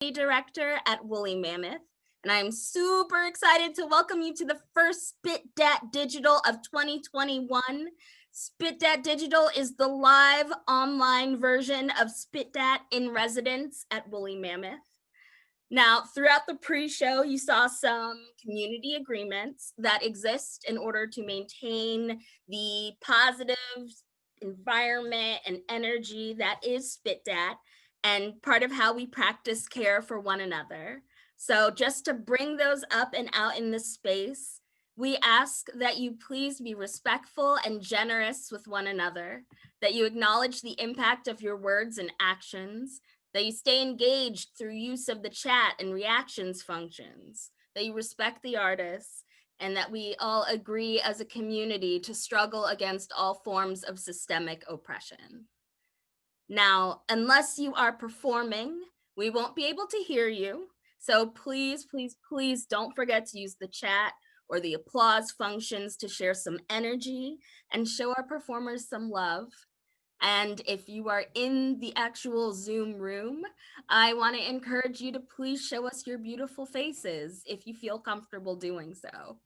Director at Woolly Mammoth, and I'm super excited to welcome you to the first Spit Dat Digital of 2021. Spit Dat Digital is the live online version of Spit Dat in residence at Woolly Mammoth. Now, throughout the pre-show, you saw some community agreements that exist in order to maintain the positive environment and energy that is Spit Dat, and part of how we practice care for one another. So just to bring those up and out in this space, we ask that you please be respectful and generous with one another, that you acknowledge the impact of your words and actions, that you stay engaged through use of the chat and reactions functions, that you respect the artists, and that we all agree as a community to struggle against all forms of systemic oppression. Now, unless you are performing, we won't be able to hear you. So please, please, please don't forget to use the chat or the applause functions to share some energy and show our performers some love. And if you are in the actual Zoom room, I want to encourage you to please show us your beautiful faces if you feel comfortable doing so.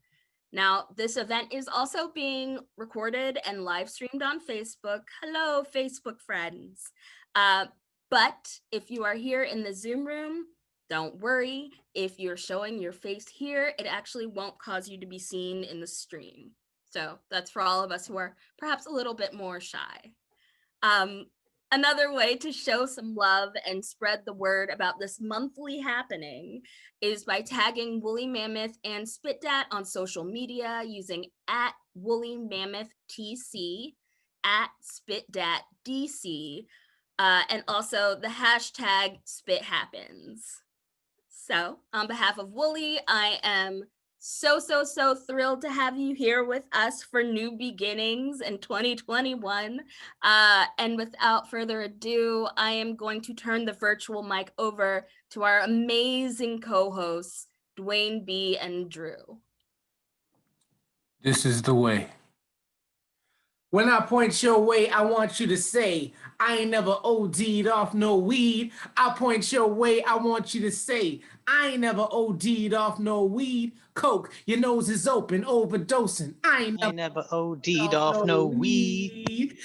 Now, this event is also being recorded and live streamed on Facebook. Hello, Facebook friends. But if you are here in the Zoom room, don't worry. If you're showing your face here, it actually won't cause you to be seen in the stream. So that's for all of us who are perhaps a little bit more shy. Another way to show some love and spread the word about this monthly happening is by tagging Woolly Mammoth and Spit Dat on social media using @WoollyMammothTC, @SpitDatDC, and also the hashtag SpitHappens. So on behalf of Woolly, I am so thrilled to have you here with us for new beginnings in 2021. And without further ado, I am going to turn the virtual mic over to our amazing co-hosts, Dwayne B. and Drew. This is the way. When I point your way, I want you to say, I ain't never OD'd off no weed. I point your way, I want you to say, I ain't never OD'd off no weed. Coke, your nose is open, overdosing. I ain't never OD'd off no weed.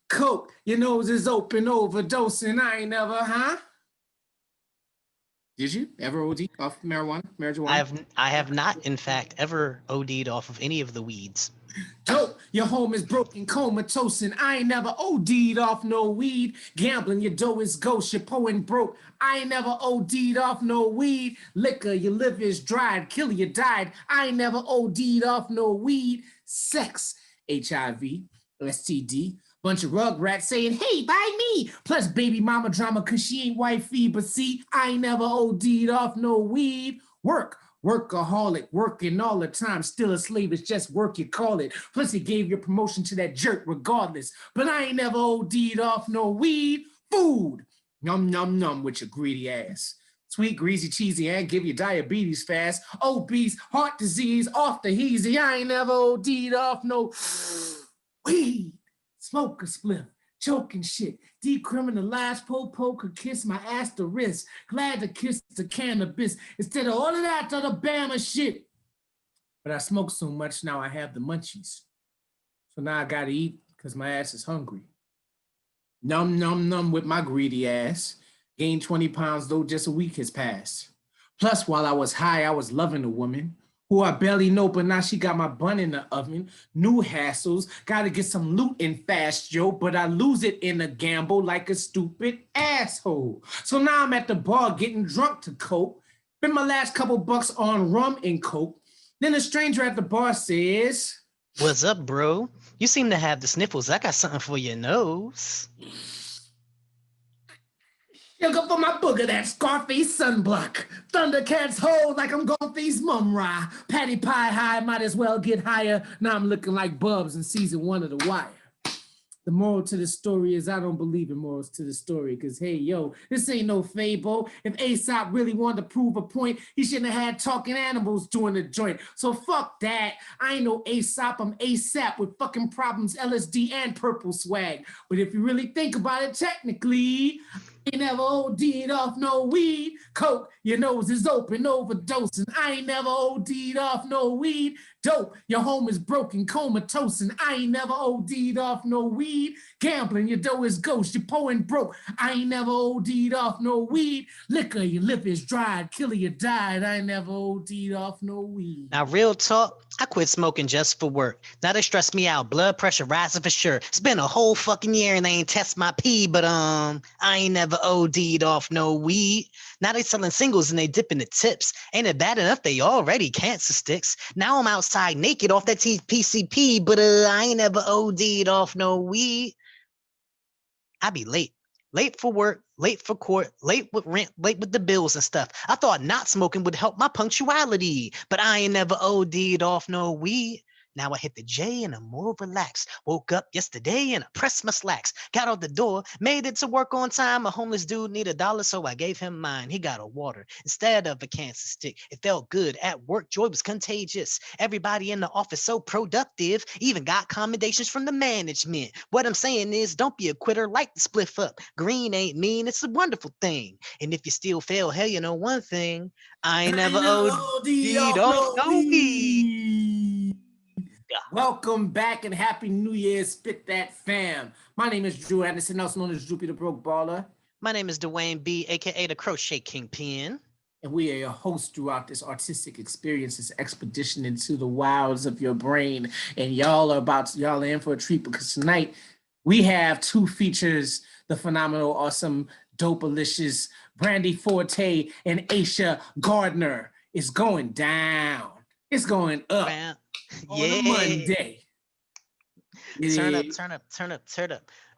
Coke, your nose is open, overdosing. I ain't never, huh? Did you ever OD off marijuana? I have not, in fact, ever OD'd off of any of the weeds. Dope, your home is broken, comatose, and I ain't never OD'd off no weed. Gambling, your dough is ghost, your poem broke. I ain't never OD'd off no weed. Liquor, your liver is dried, killer, you died. I ain't never OD'd off no weed. Sex, HIV, STD, bunch of rugrats saying, hey, buy me. Plus baby mama drama, cause she ain't wifey, but see, I ain't never OD'd off no weed. Workaholic, working all the time, still a slave, it's just work, you call it. Plus he gave your promotion to that jerk regardless. But I ain't never OD'd off no weed. Food, num num num with your greedy ass. Sweet, greasy, cheesy, and give you diabetes fast. Obese, heart disease, off the heezy. I ain't never OD'd off no weed. Smoke a spliff, choking shit. Decriminalize, po could kiss my asterisk. Glad to kiss the cannabis instead of all of that other Bama shit. But I smoke so much now I have the munchies. So now I gotta eat because my ass is hungry. Num num num with my greedy ass. Gained 20 pounds though just a week has passed. Plus while I was high, I was loving a woman who I barely know, but now she got my bun in the oven. New hassles, gotta get some loot in fast, yo, but I lose it in a gamble like a stupid asshole. So now I'm at the bar getting drunk to cope. Spent my last couple bucks on rum and coke. Then a stranger at the bar says, what's up, bro? You seem to have the sniffles. I got something for your nose. Sugar for my booger, that Scarface sunblock. Thundercats hold like I'm gonna face Mum-Ra. Patty pie high, might as well get higher. Now I'm looking like Bubs in season 1 of The Wire. The moral to the story is I don't believe in morals to the story, because hey, yo, this ain't no fable. If Aesop really wanted to prove a point, he shouldn't have had talking animals doing the joint. So fuck that. I ain't no Aesop, I'm ASAP with fucking problems, LSD and purple swag. But if you really think about it technically, ain't never OD'd off no weed. Coke, your nose is open, overdosing. I ain't never OD'd off no weed. Dope, your home is broken, comatose. And I ain't never OD'd off no weed. Gambling, your dough is ghost, you're poor and broke. I ain't never OD'd off no weed. Liquor, your lip is dried, killer, you died. I ain't never OD'd off no weed. Now, real talk, I quit smoking just for work. Now they stress me out, blood pressure rising for sure. It's been a whole fucking year and they ain't test my pee, but I ain't never OD'd off no weed. Now they selling singles and they dipping the tips. Ain't it bad enough they already cancer sticks? Now I'm outside naked off that PCP, but I ain't never OD'd off no weed. I be late. Late for work, late for court, late with rent, late with the bills and stuff. I thought not smoking would help my punctuality, but I ain't never OD'd off no weed. Now I hit the J and I'm more relaxed. Woke up yesterday and I pressed my slacks. Got out the door, made it to work on time. A homeless dude needed $1, so I gave him mine. He got a water instead of a cancer stick. It felt good at work. Joy was contagious. Everybody in the office so productive. Even got commendations from the management. What I'm saying is, don't be a quitter. Light the spliff up. Green ain't mean. It's a wonderful thing. And if you still fail, hell, you know one thing. I ain't never OD'd off no weed. Welcome back and Happy New Year, Spit That Fam. My name is Drew Anderson, also known as Droopy the Broke Baller. My name is Dwayne B, aka the Crochet Kingpin. And we are your hosts throughout this artistic experience, this expedition into the wilds of your brain. And y'all are in for a treat because tonight we have two features, the phenomenal, awesome, dope-alicious Brandi Forté and Asha Gardner. It's going down. It's going up. On a Monday. Turn up.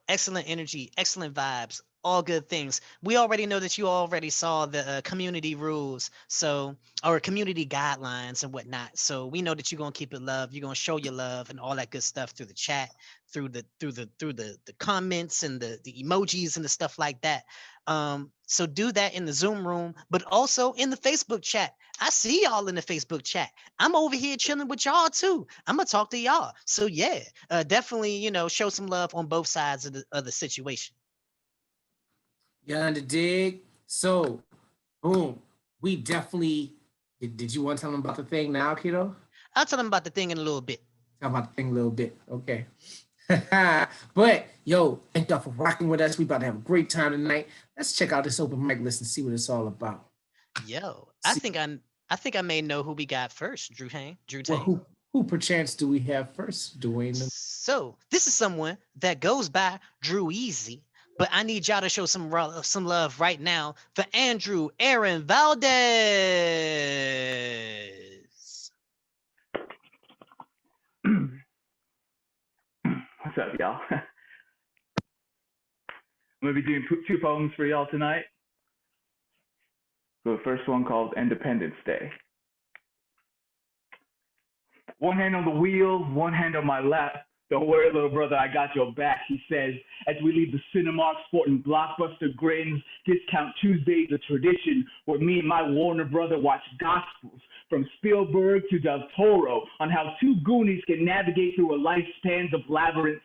Excellent energy, excellent vibes, all good things. We already know that you already saw the community rules, or community guidelines and whatnot. So we know that you're gonna keep it love. You're gonna show your love and all that good stuff through the chat, through the comments and the emojis and the stuff like that. So do that in the Zoom room, but also in the Facebook chat. I see y'all in the Facebook chat. I'm over here chilling with y'all too. I'm gonna talk to y'all. So yeah, definitely, show some love on both sides of the situation. You under dig? So, boom. We definitely. Did you want to tell them about the thing now, kiddo? I'll tell them about the thing in a little bit. Tell them about the thing a little bit. Okay. But yo, thank y'all for rocking with us. We about to have a great time tonight. Let's check out this open mic list and see what it's all about. Yo, I think I may know who we got first, Drew Tang. Well, who perchance do we have first, Dwayne? So this is someone that goes by Drew Easy, but I need y'all to show some love right now for Andrew Aaron Valdez. What's up, y'all? I'm gonna be doing two poems for y'all tonight. So the first one called Independence Day. One hand on the wheel, one hand on my lap. Don't worry, little brother, I got your back, he says, as we leave the Cinemark sporting blockbuster grins. Discount Tuesday's a tradition where me and my Warner brother watch gospels from Spielberg to Del Toro on how two Goonies can navigate through a lifespan of labyrinths.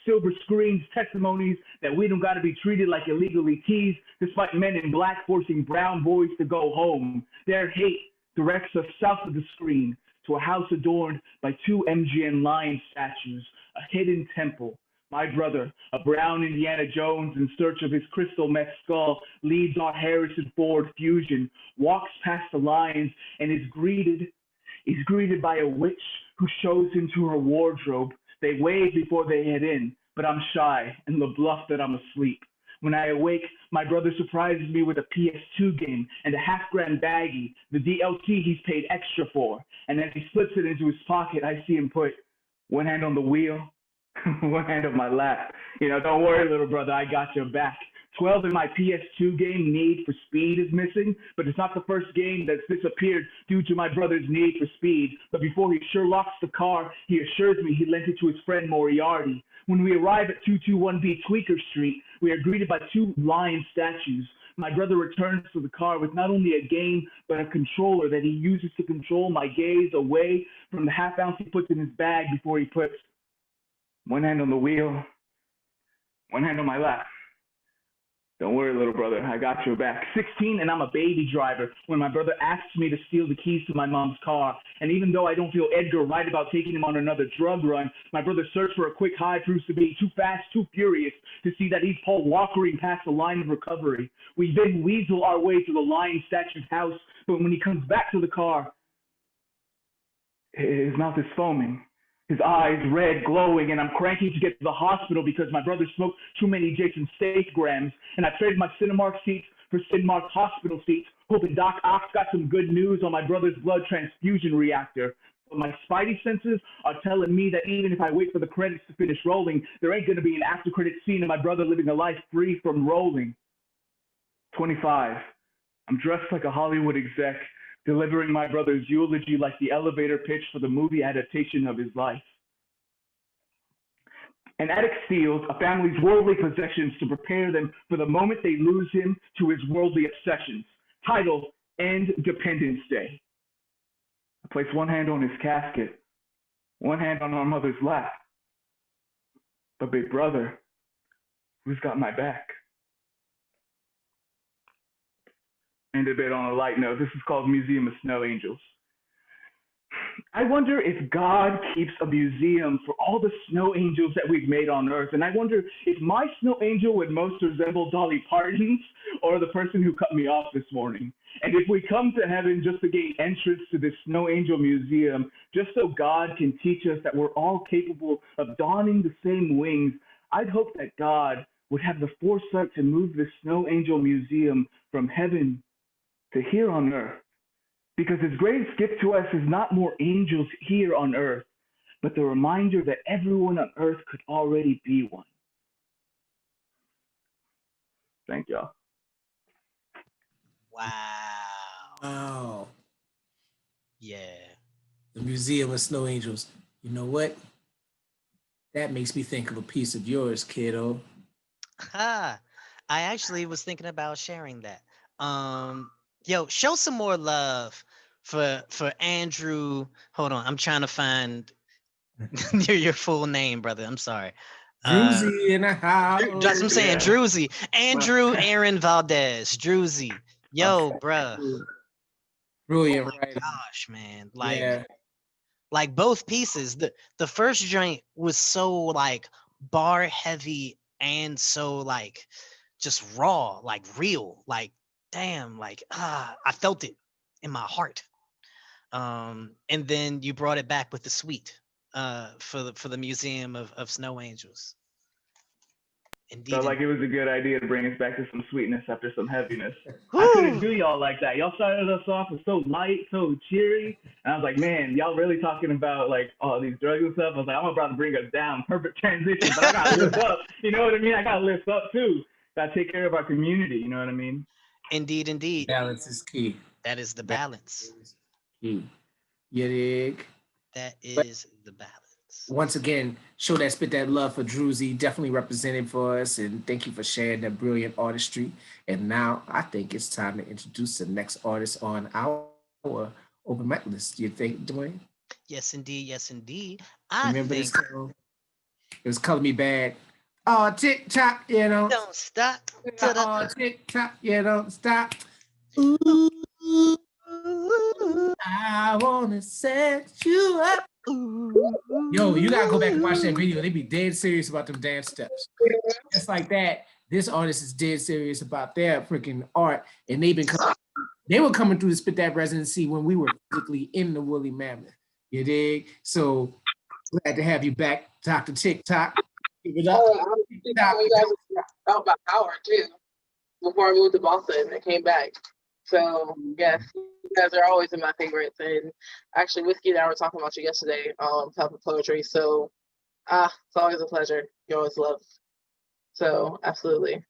Silver screens, testimonies that we don't got to be treated like illegally teased, despite men in black forcing brown boys to go home. Their hate directs us south of the screen to a house adorned by two MGM lion statues, a hidden temple. My brother, a brown Indiana Jones in search of his crystal meth skull, leads our Harrison Ford fusion, walks past the lions, and is greeted by a witch who shows into her wardrobe. They wave before they head in, but I'm shy and the bluff that I'm asleep. When I awake, my brother surprises me with a PS2 game and a half-grand baggie, the DLC he's paid extra for. And as he slips it into his pocket, I see him put one hand on the wheel, one hand on my lap. Don't worry, little brother, I got your back. 12 in my PS2 game, Need for Speed, is missing, but it's not the first game that's disappeared due to my brother's need for speed. But before he sure locks the car, he assures me he lent it to his friend Moriarty. When we arrive at 221B Tweaker Street, we are greeted by two lion statues. My brother returns to the car with not only a game, but a controller that he uses to control my gaze away from the half ounce he puts in his bag before he puts one hand on the wheel, one hand on my lap. Don't worry, little brother, I got your back. 16 and I'm a baby driver when my brother asks me to steal the keys to my mom's car. And even though I don't feel Edgar right about taking him on another drug run, my brother's search for a quick high proves to be too fast, too furious to see that he's Paul Walkering past the line of recovery. We then weasel our way to the lion statue's house, but when he comes back to the car, his mouth is foaming. His eyes red, glowing, and I'm cranking to get to the hospital because my brother smoked too many Jason Steak grams, and I traded my Cinemark seats for Cinemark hospital seats, hoping Doc Ock got some good news on my brother's blood transfusion reactor. But my spidey senses are telling me that even if I wait for the credits to finish rolling, there ain't going to be an after-credit scene of my brother living a life free from rolling. 25. I'm dressed like a Hollywood exec, delivering my brother's eulogy like the elevator pitch for the movie adaptation of his life. An addict steals a family's worldly possessions to prepare them for the moment they lose him to his worldly obsessions. Title, End Dependence Day. I place one hand on his casket, one hand on our mother's lap. But big brother, who's got my back? And a bit on a light note, this is called Museum of Snow Angels. I wonder if God keeps a museum for all the snow angels that we've made on Earth. And I wonder if my snow angel would most resemble Dolly Parton's or the person who cut me off this morning. And if we come to heaven just to gain entrance to this snow angel museum, just so God can teach us that we're all capable of donning the same wings, I'd hope that God would have the foresight to move the snow angel museum from heaven to here on Earth. Because his greatest gift to us is not more angels here on Earth, but the reminder that everyone on Earth could already be one. Thank y'all. Wow. Wow. Yeah. The Museum of Snow Angels. You know what? That makes me think of a piece of yours, kiddo. I actually was thinking about sharing that. Yo, show some more love for Andrew. Hold on, I'm trying to find your full name, brother. I'm sorry. Druzy in the house. That's what I'm saying. Yeah. Druzy. Andrew Aaron Valdez. Druzy. Yo, bruh. Brilliant Oh my writing. gosh, man. Like, Yeah. like both pieces. The first joint was so like bar heavy and so like just raw, like real, like damn, like I felt it in my heart. And then you brought it back with the sweet for the Museum of Snow Angels. Indeed. Felt like it was a good idea to bring us back to some sweetness after some heaviness. I Whew. couldn't do y'all like that. Y'all started us off with so light, so cheery, and I was like, man, y'all really talking about like all these drugs and stuff. I was like, I'm about to bring us down. Perfect transition, but I gotta lift up. You know what I mean? I gotta lift up too. Gotta take care of our community. You know what I mean? Indeed, indeed. Balance is key. That is the balance. Key. You dig? That is the balance. Once again, show that spit that love for Druzy, definitely represented for us, and thank you for sharing that brilliant artistry. And now I think it's time to introduce the next artist on our open mic list. Do you think, Dwayne? Yes, indeed. Yes, indeed. I Remember think. this song? It was Color Me Bad. Oh, tick tock, you know. Don't stop. Oh, tick tock, you don't stop. Ooh, I wanna set you up. Yo, you gotta go back and watch that video. They be dead serious about them dance steps. Just like that, this artist is dead serious about their freaking art, and they were coming through to spit that residency when we were physically in the Woolly Mammoth. You dig? So glad to have you back, Dr. TikTok. Give it up. I'm you guys about my hour too. Before I moved to Boston, I came back. So yes, you guys are always in my favorites. And actually, Whiskey and I were talking about you yesterday, type of poetry. So it's always a pleasure. You always love. So absolutely.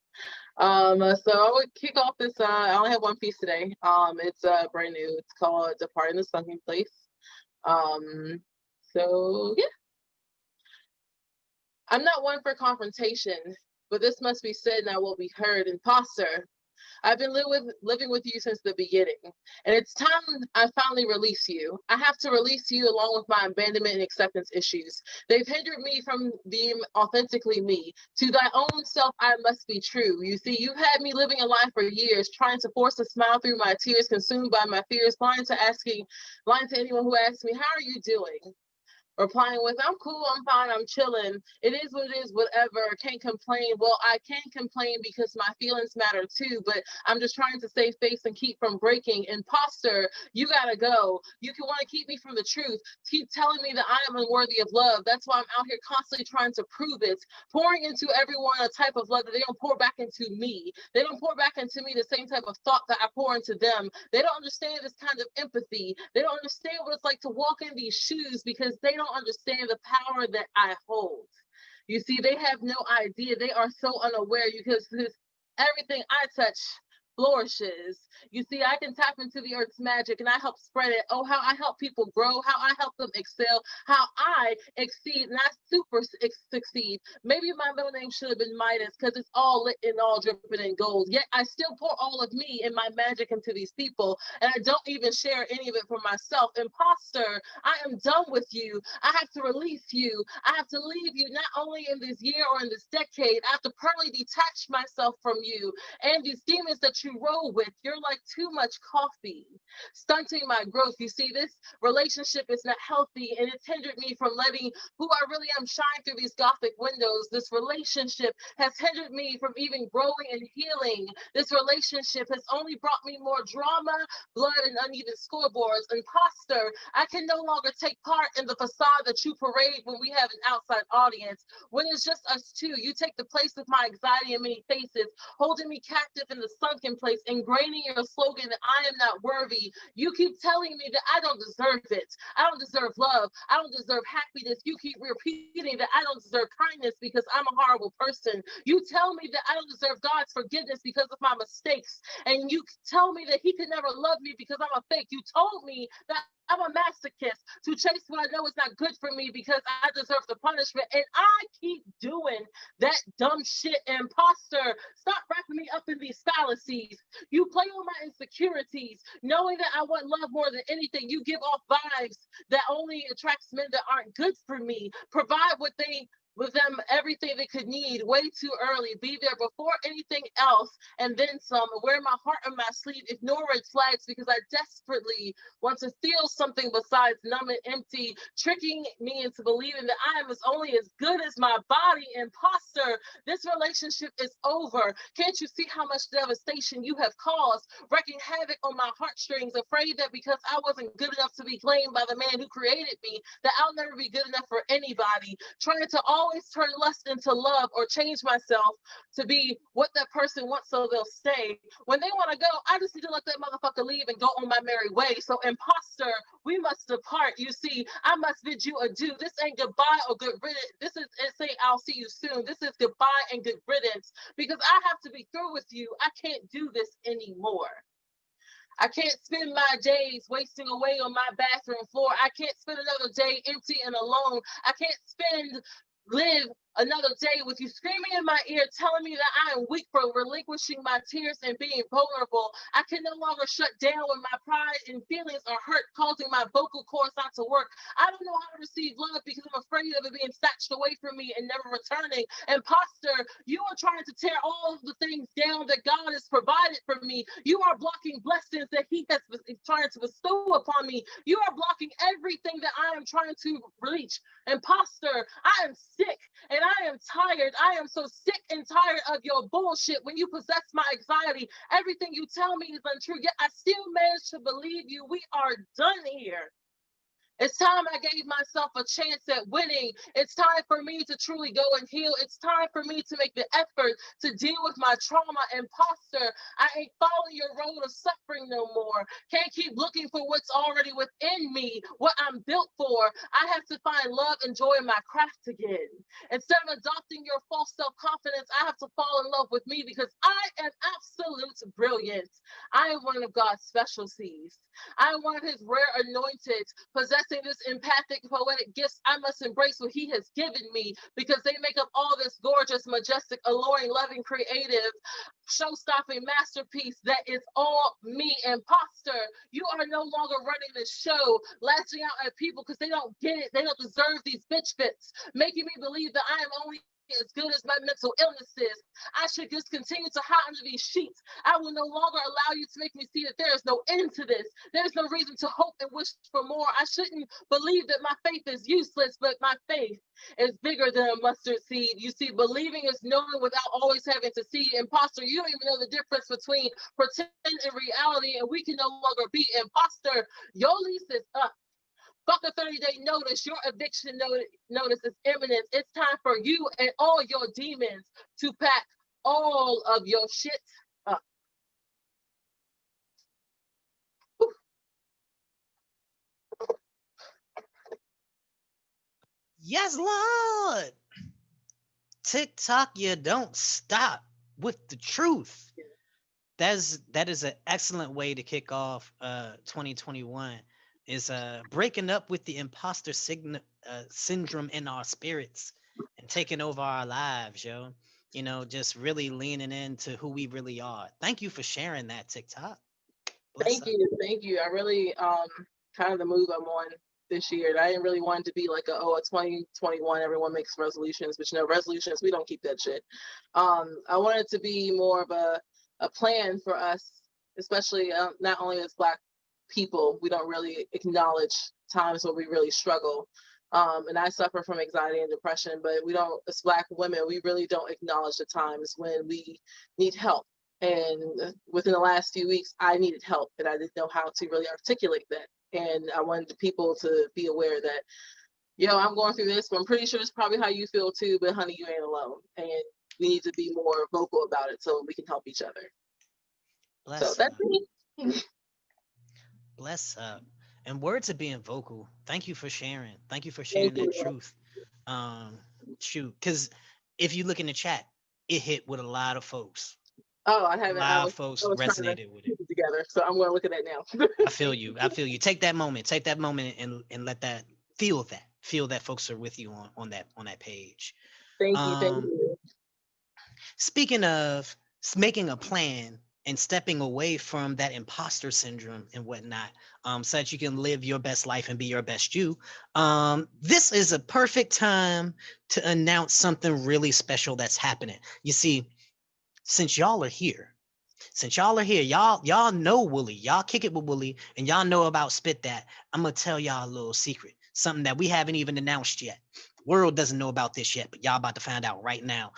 So I would kick off this. I only have one piece today. It's brand new. It's called "Depart in the Sunken Place." So yeah. I'm not one for confrontation, but this must be said and I will be heard. Imposter, I've been living with you since the beginning, and it's time I finally release you. I have to release you along with my abandonment and acceptance issues. They've hindered me from being authentically me. To thy own self, I must be true. You see, you've had me living a life for years, trying to force a smile through my tears, consumed by my fears, lying to anyone who asks me, how are you doing? Replying with, I'm cool, I'm fine, I'm chilling. It is what it is, whatever. Can't complain. Well, I can complain because my feelings matter too, but I'm just trying to save face and keep from breaking. Imposter, you gotta go. You can want to keep me from the truth. Keep telling me that I am unworthy of love. That's why I'm out here constantly trying to prove it. Pouring into everyone a type of love that they don't pour back into me. They don't pour back into me the same type of thought that I pour into them. They don't understand this kind of empathy. They don't understand what it's like to walk in these shoes because they don't understand the power that I hold. You see, they have no idea. They are so unaware because everything I touch flourishes. You see, I can tap into the earth's magic and I help spread it. Oh, how I help people grow, how I help them excel, how I exceed, not succeed. Maybe my middle name should have been Midas because it's all lit and all dripping in gold. Yet I still pour all of me and my magic into these people, and I don't even share any of it for myself. Imposter, I am done with you. I have to release you. I have to leave you, not only in this year or in this decade. I have to permanently detach myself from you and these demons that you roll with. You're like too much coffee, stunting my growth. You see, this relationship is not healthy and it's hindered me from letting who I really am shine through these gothic windows. This relationship has hindered me from even growing and healing. This relationship has only brought me more drama, blood, and uneven scoreboards. Imposter, I can no longer take part in the facade that you parade when we have an outside audience. When it's just us two, you take the place of my anxiety in many faces, holding me captive in the sunken place, ingraining your slogan that I am not worthy. You keep telling me that I don't deserve it. I don't deserve love. I don't deserve happiness. You keep repeating that I don't deserve kindness because I'm a horrible person. You tell me that I don't deserve God's forgiveness because of my mistakes. And you tell me that he could never love me because I'm a fake. You told me that I'm a masochist to chase what I know is not good for me because I deserve the punishment. And I keep doing that dumb shit. Imposter, stop wrapping me up in these fallacies. You play on my insecurities, knowing that I want love more than anything. You give off vibes that only attracts men that aren't good for me. Provide with them everything they could need way too early. Be there before anything else and then some. Wear my heart on my sleeve. Ignore red flags because I desperately want to feel something besides numb and empty, tricking me into believing that I am only as good as my body. Imposter, this relationship is over. Can't you see how much devastation you have caused, wreaking havoc on my heartstrings, afraid that because I wasn't good enough to be claimed by the man who created me, that I'll never be good enough for anybody, trying to always turn lust into love or change myself to be what that person wants so they'll stay. When they want to go, I just need to let that motherfucker leave and go on my merry way. So imposter, we must depart. You see, I must bid you adieu. This ain't goodbye or good riddance. This is saying I'll see you soon. This is goodbye and good riddance because I have to be through with you. I can't do this anymore. I can't spend my days wasting away on my bathroom floor. I can't spend another day empty and alone. I can't live another day with you screaming in my ear, telling me that I am weak for relinquishing my tears and being vulnerable. I can no longer shut down when my pride and feelings are hurt, causing my vocal cords not to work. I don't know how to receive love because I'm afraid of it being snatched away from me and never returning. Imposter, you are trying to tear all of the things down that God has provided for me. You are blocking blessings that he has trying to bestow upon me. You are blocking everything that I am trying to reach. Imposter, I am sick and I am tired. I am so sick and tired of your bullshit. When you possess my anxiety, everything you tell me is untrue, yet I still manage to believe you. We are done here. It's time I gave myself a chance at winning. It's time for me to truly go and heal. It's time for me to make the effort to deal with my trauma. Imposter, I ain't following your road of suffering no more. Can't keep looking for what's already within me, what I'm built for. I have to find love and joy in my craft again. Instead of adopting your false self-confidence, I have to fall in love with me because I am absolute brilliance. I am one of God's specialties. I am one of his rare anointed, possessing embracing this empathic, poetic gifts, I must embrace what he has given me, because they make up all this gorgeous, majestic, alluring, loving, creative, show-stopping masterpiece that is all me. Imposter, you are no longer running the show, lashing out at people because they don't get it, they don't deserve these bitch fits, making me believe that I am only as good as my mental illnesses. I should just continue to hide under these sheets. I will no longer allow you to make me see that there is no end to this. There's no reason to hope and wish for more. I shouldn't believe that my faith is useless, but my faith is bigger than a mustard seed. You see, believing is knowing without always having to see. Imposter, you don't even know the difference between pretend and reality, and we can no longer be imposter. Your lease is up. Fuck a 30-day notice. Your eviction notice is imminent. It's time for you and all your demons to pack all of your shit up. Whew. Yes, Lord. TikTok, you don't stop with the truth. That is an excellent way to kick off 2021. Is breaking up with the imposter syndrome in our spirits and taking over our lives, yo. You know, just really leaning into who we really are. Thank you for sharing that, TikTok. Thank you. I really kind of the move I'm on this year. I didn't really want it to be like a 2021 everyone makes resolutions, but resolutions, we don't keep that shit. I wanted to be more of a plan for us, especially not only as Black people. We don't really acknowledge times where we really struggle. And I suffer from anxiety and depression, but we don't, as Black women, we really don't acknowledge the times when we need help. And within the last few weeks, I needed help, and I didn't know how to really articulate that. And I wanted people to be aware that, I'm going through this, but I'm pretty sure it's probably how you feel too, but honey, you ain't alone. And we need to be more vocal about it so we can help each other. So that's me. Bless up. And words of being vocal. Thank you for sharing. Thank you for sharing that truth. Shoot, because if you look in the chat, it hit with a lot of folks. Oh, I haven't. A lot of folks resonated with it together, so I'm going to look at that now. I feel you. Take that moment and let that feel that folks are with you on that page. Thank you. Speaking of making a plan and stepping away from that imposter syndrome and whatnot, so that you can live your best life and be your best you. This is a perfect time to announce something really special that's happening. You see, since y'all are here, y'all know Wooly, y'all kick it with Wooly, and y'all know about Spit That. I'm gonna tell y'all a little secret, something that we haven't even announced yet. World doesn't know about this yet, but y'all about to find out right now.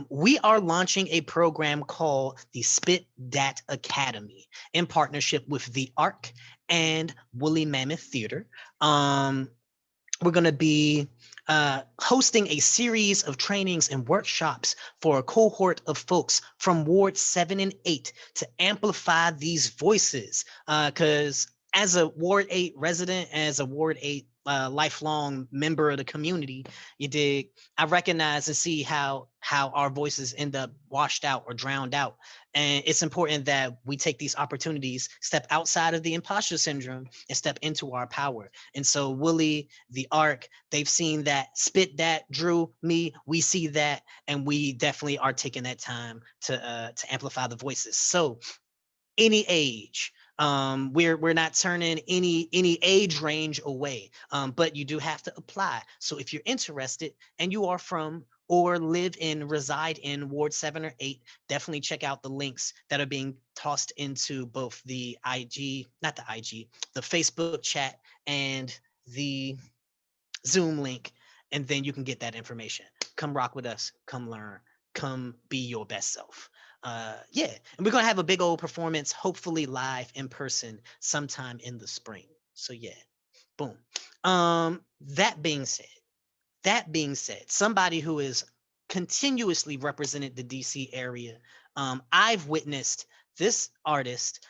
We are launching a program called the Spit Dat Academy in partnership with the ARC and Woolly Mammoth Theater. We're going to be hosting a series of trainings and workshops for a cohort of folks from Ward 7 and 8 to amplify these voices. Because as a Ward 8 resident, as a Ward 8 lifelong member of the community, you dig, I recognize and see how our voices end up washed out or drowned out. And it's important that we take these opportunities, step outside of the imposter syndrome and step into our power. And so Wooly, the ARC, they've seen that Spit That, Drew, me, we see that, and we definitely are taking that time to amplify the voices. So any age, we're not turning any age range away, but you do have to apply. So if you're interested and you are from or reside in Ward 7 or 8, definitely check out the links that are being tossed into both the the Facebook chat and the Zoom link, and then you can get that information. Come rock with us, come learn, come be your best self. And we're gonna have a big old performance, hopefully live in person sometime in the spring. So yeah, boom. That being said, somebody who is continuously represented the DC area, I've witnessed this artist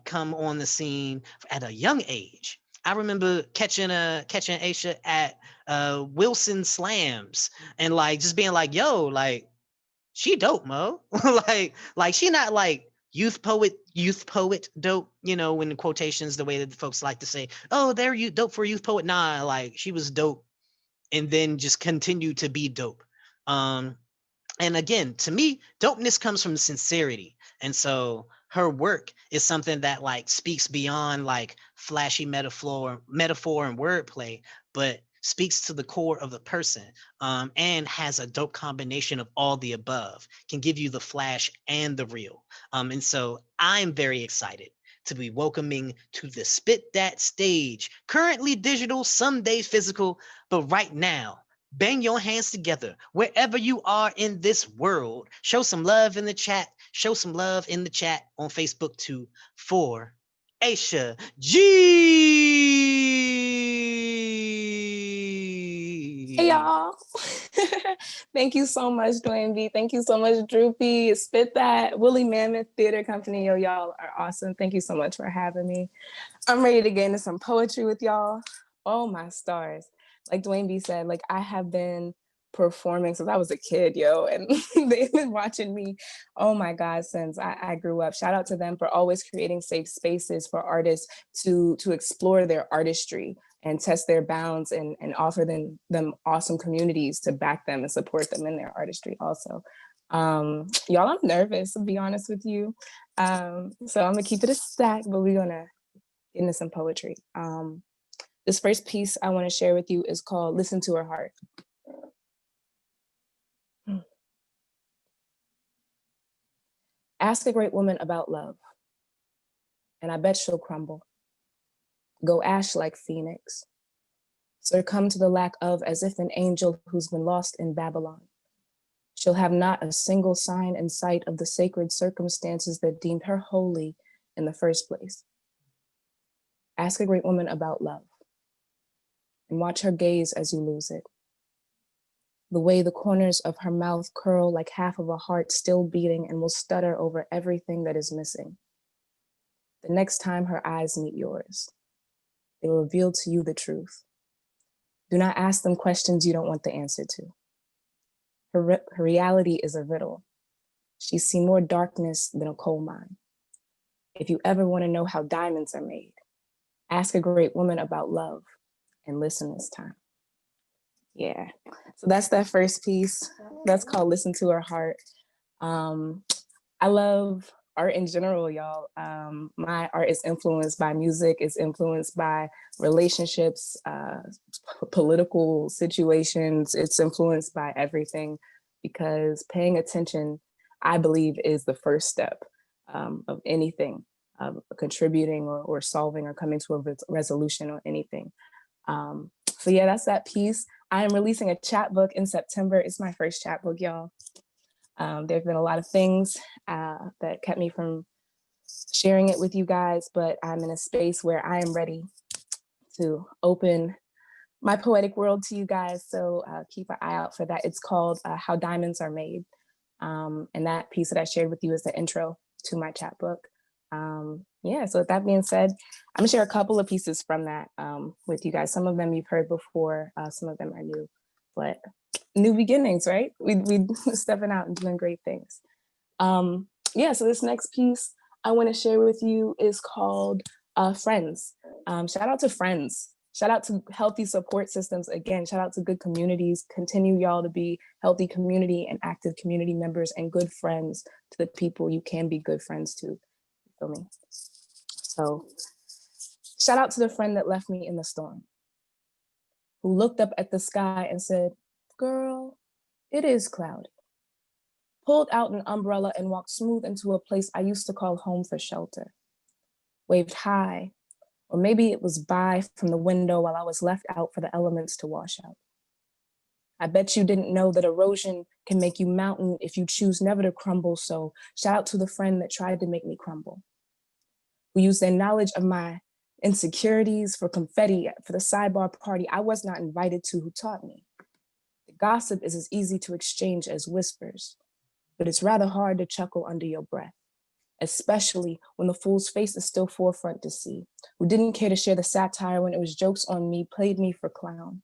come on the scene at a young age. I remember catching Ay-sha at Wilson Slams and like just being like, yo, like, she dope, Mo. like she not like youth poet dope, you know, in the quotations, the way that the folks like to say, oh, they're you dope for youth poet. Nah, like she was dope and then just continued to be dope. Um, and again, to me, dopeness comes from sincerity. And so her work is something that like speaks beyond like flashy metaphor and wordplay, but speaks to the core of the person, and has a dope combination of all the above, can give you the flash and the real. And so I'm very excited to be welcoming to the Spit That stage, currently digital, someday physical, but right now, bang your hands together wherever you are in this world. Show some love in the chat. Show some love in the chat on Facebook too for Ay-sha Hey G. y'all. Thank you so much, Dwayne B. Thank you so much, Droopy. Spit That, Woolly Mammoth Theater Company. Yo, y'all are awesome. Thank you so much for having me. I'm ready to get into some poetry with y'all. Oh my stars. Like Dwayne B said, like I have been performing since I was a kid, yo, and they've been watching me, oh my God, since I grew up. Shout out to them for always creating safe spaces for artists to explore their artistry and test their bounds and offer them awesome communities to back them and support them in their artistry also. Y'all, I'm nervous, to be honest with you. So I'm gonna keep it a stack, but we're gonna get into some poetry. This first piece I wanna share with you is called Listen to Her Heart. Ask a great woman about love, and I bet she'll crumble. Go ash like Phoenix, succumb to the lack of as if an angel who's been lost in Babylon. She'll have not a single sign in sight of the sacred circumstances that deemed her holy in the first place. Ask a great woman about love and watch her gaze as you lose it. The way the corners of her mouth curl like half of a heart still beating and will stutter over everything that is missing. The next time her eyes meet yours, they will reveal to you the truth. Do not ask them questions you don't want the answer to. Her reality is a riddle. She's seen more darkness than a coal mine. If you ever want to know how diamonds are made, ask a great woman about love and listen this time. Yeah, so that's that first piece. That's called Listen to Her Heart. I love art in general, y'all. My art is influenced by music, it's influenced by relationships, political situations, it's influenced by everything, because paying attention, I believe, is the first step of anything, contributing or solving or coming to a resolution or anything. So yeah, that's that piece. I am releasing a chapbook in September. It's my first chapbook, y'all. There have been a lot of things that kept me from sharing it with you guys, but I'm in a space where I am ready to open my poetic world to you guys. So keep an eye out for that. It's called How Diamonds Are Made. And that piece that I shared with you is the intro to my chapbook. Yeah, so with that being said, I'm gonna share a couple of pieces from that with you guys. Some of them you've heard before, some of them are new, but new beginnings, right? We stepping out and doing great things. Yeah, so this next piece I want to share with you is called Friends. Shout out to friends. Shout out to healthy support systems. Again, shout out to good communities. Continue y'all to be healthy community and active community members and good friends to the people you can be good friends to. You feel me? So shout out to the friend that left me in the storm, who looked up at the sky and said, "Girl, it is cloudy." Pulled out an umbrella and walked smooth into a place I used to call home for shelter. Waved high, or maybe it was bye from the window while I was left out for the elements to wash out. I bet you didn't know that erosion can make you mountain if you choose never to crumble, so shout out to the friend that tried to make me crumble, who used their knowledge of my insecurities for confetti for the sidebar party I was not invited to, who taught me. The gossip is as easy to exchange as whispers, but it's rather hard to chuckle under your breath, especially when the fool's face is still forefront to see, who didn't care to share the satire when it was jokes on me, played me for clown.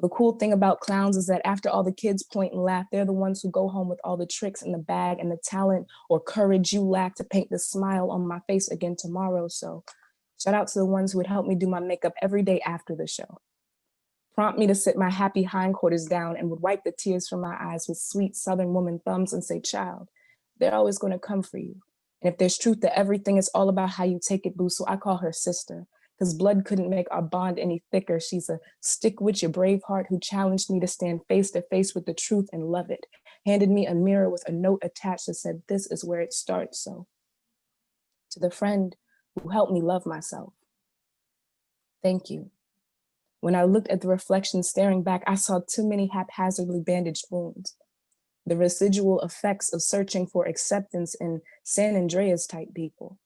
The cool thing about clowns is that after all the kids point and laugh, they're the ones who go home with all the tricks in the bag and the talent or courage you lack to paint the smile on my face again tomorrow. So shout out to the ones who would help me do my makeup every day after the show. Prompt me to sit my happy hindquarters down and would wipe the tears from my eyes with sweet Southern woman thumbs and say, child, they're always going to come for you. And if there's truth to everything, it's all about how you take it, boo. So I call her sister, because blood couldn't make our bond any thicker. She's a stick with your brave heart who challenged me to stand face to face with the truth and love it. Handed me a mirror with a note attached that said, this is where it starts. So to the friend who helped me love myself, thank you. When I looked at the reflection staring back, I saw too many haphazardly bandaged wounds. The residual effects of searching for acceptance in San Andreas type people.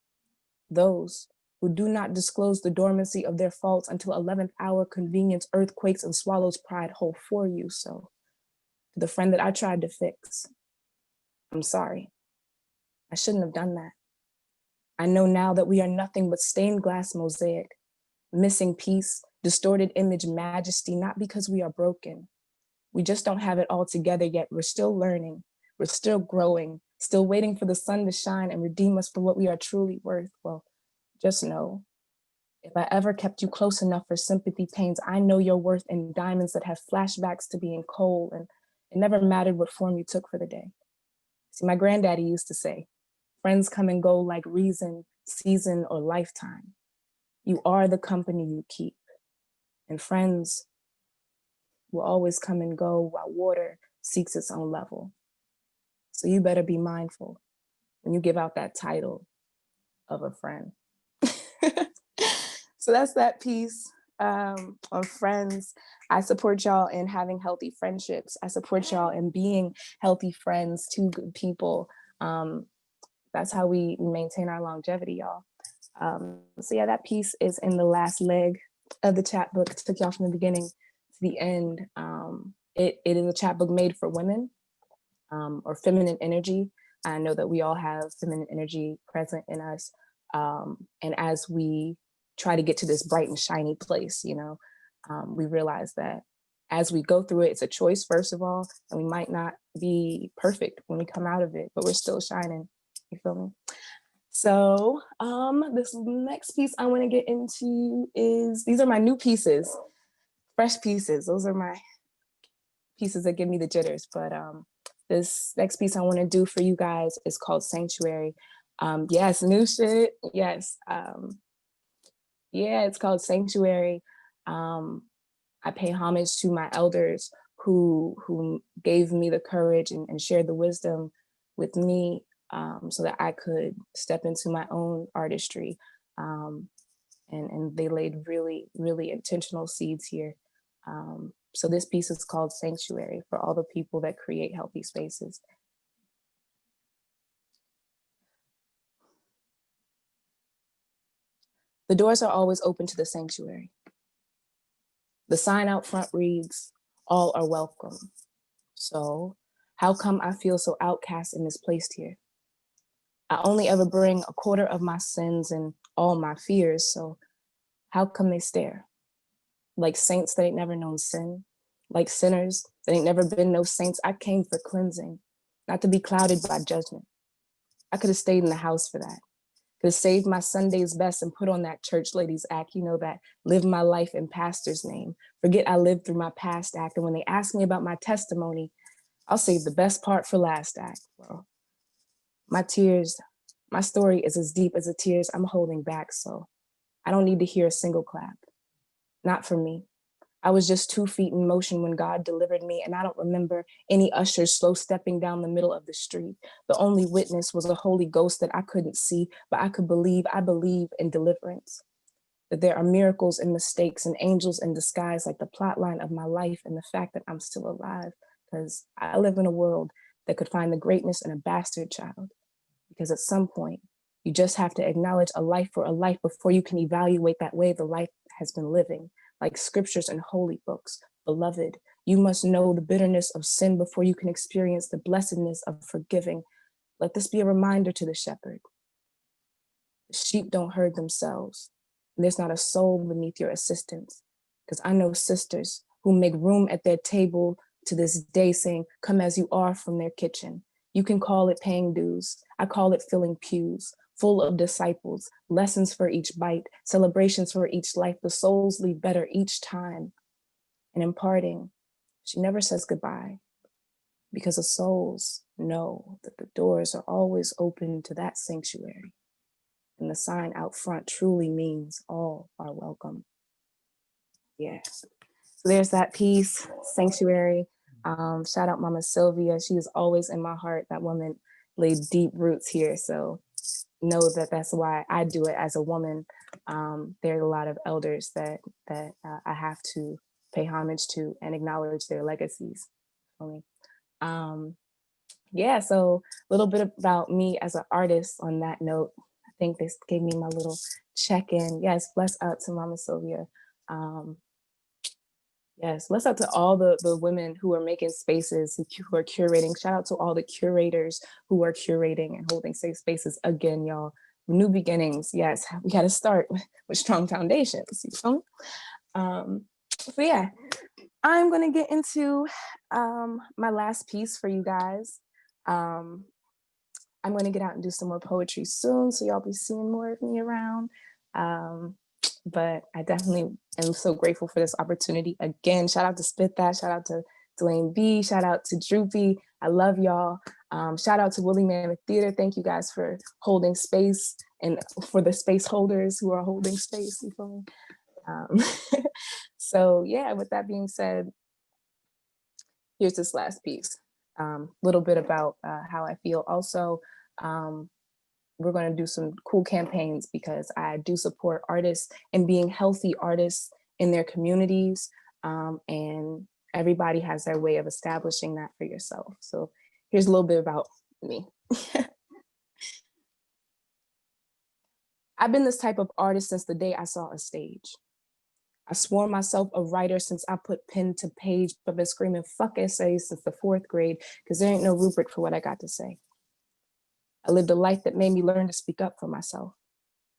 Those who do not disclose the dormancy of their faults until 11th hour convenience earthquakes and swallows pride whole for you. So the friend that I tried to fix, I'm sorry. I shouldn't have done that. I know now that we are nothing but stained glass mosaic, missing piece, distorted image, majesty, not because we are broken. We just don't have it all together yet. We're still learning. We're still growing, still waiting for the sun to shine and redeem us for what we are truly worth. Well, just know, if I ever kept you close enough for sympathy pains, I know your worth in diamonds that have flashbacks to being cold, and it never mattered what form you took for the day. See, my granddaddy used to say, friends come and go like reason, season, or lifetime. You are the company you keep, and friends will always come and go while water seeks its own level. So you better be mindful when you give out that title of a friend. So that's that piece on friends. I support y'all in having healthy friendships. I support y'all in being healthy friends to good people. That's how we maintain our longevity, y'all. So yeah, that piece is in the last leg of the chapbook. It took y'all from the beginning to the end. It is a chapbook made for women or feminine energy. I know that we all have feminine energy present in us. And as we try to get to this bright and shiny place, we realize that as we go through it, it's a choice, first of all, and we might not be perfect when we come out of it, but we're still shining. You feel me? So this next piece I want to get into is, these are my new pieces, fresh pieces. Those are my pieces that give me the jitters. But this next piece I want to do for you guys is called Sanctuary. Yes, new shit. Yes. Yeah, it's called Sanctuary. I pay homage to my elders who gave me the courage and shared the wisdom with me so that I could step into my own artistry. And they laid really, really intentional seeds here. So this piece is called Sanctuary for all the people that create healthy spaces. The doors are always open to the sanctuary. The sign out front reads, all are welcome. So how come I feel so outcast and misplaced here? I only ever bring a quarter of my sins and all my fears, so how come they stare? Like saints that ain't never known sin, like sinners that ain't never been no saints. I came for cleansing, not to be clouded by judgment. I could have stayed in the house for that. Could have saved my Sunday's best and put on that church ladies act, that live my life in pastor's name. Forget I lived through my past act. And when they ask me about my testimony, I'll save the best part for last act. Well, my tears, my story is as deep as the tears I'm holding back. So I don't need to hear a single clap. Not for me. I was just 2 feet in motion when God delivered me, and I don't remember any ushers slow stepping down the middle of the street. The only witness was a Holy Ghost that I couldn't see, but I could believe. I believe in deliverance, that there are miracles and mistakes and angels in disguise, like the plot line of my life and the fact that I'm still alive, because I live in a world that could find the greatness in a bastard child. Because at some point, you just have to acknowledge a life for a life before you can evaluate that way the life has been living. Like scriptures and holy books. Beloved, you must know the bitterness of sin before you can experience the blessedness of forgiving. Let this be a reminder to the shepherd. The sheep don't herd themselves. And there's not a soul beneath your assistance. Because I know sisters who make room at their table to this day, saying, come as you are from their kitchen. You can call it paying dues. I call it filling pews, full of disciples, lessons for each bite, celebrations for each life. The souls leave better each time. And in parting, she never says goodbye, because the souls know that the doors are always open to that sanctuary. And the sign out front truly means all are welcome. Yeah. So there's that piece, Sanctuary. Shout out Mama Sylvia. She is always in my heart. That woman laid deep roots here. So know that that's why I do it as a woman. There are a lot of elders that I have to pay homage to and acknowledge their legacies for me. Yeah, so a little bit about me as an artist on that note. I think they gave me my little check-in. Yes, bless out to Mama Sylvia. Yes, bless out to all the women who are making spaces, who are curating. Shout out to all the curators who are curating and holding safe spaces. Again, y'all, new beginnings. Yes, we got to start with strong foundations. You know? So yeah, I'm gonna get into my last piece for you guys. I'm gonna get out and do some more poetry soon, so y'all be seeing more of me around. But I definitely am so grateful for this opportunity. Again, shout out to Spit That, shout out to Dwayne B, shout out to Droopy. I love y'all. Shout out to Woolly Mammoth Theater. Thank you guys for holding space and for the space holders who are holding space. You feel me? So yeah, with that being said, here's this last piece. Little bit about how I feel. Also, we're going to do some cool campaigns because I do support artists and being healthy artists in their communities. And everybody has their way of establishing that for yourself. So here's a little bit about me. I've been this type of artist since the day I saw a stage. I swore myself a writer since I put pen to page, but been screaming fuck essays since the 4th grade because there ain't no rubric for what I got to say. I lived a life that made me learn to speak up for myself.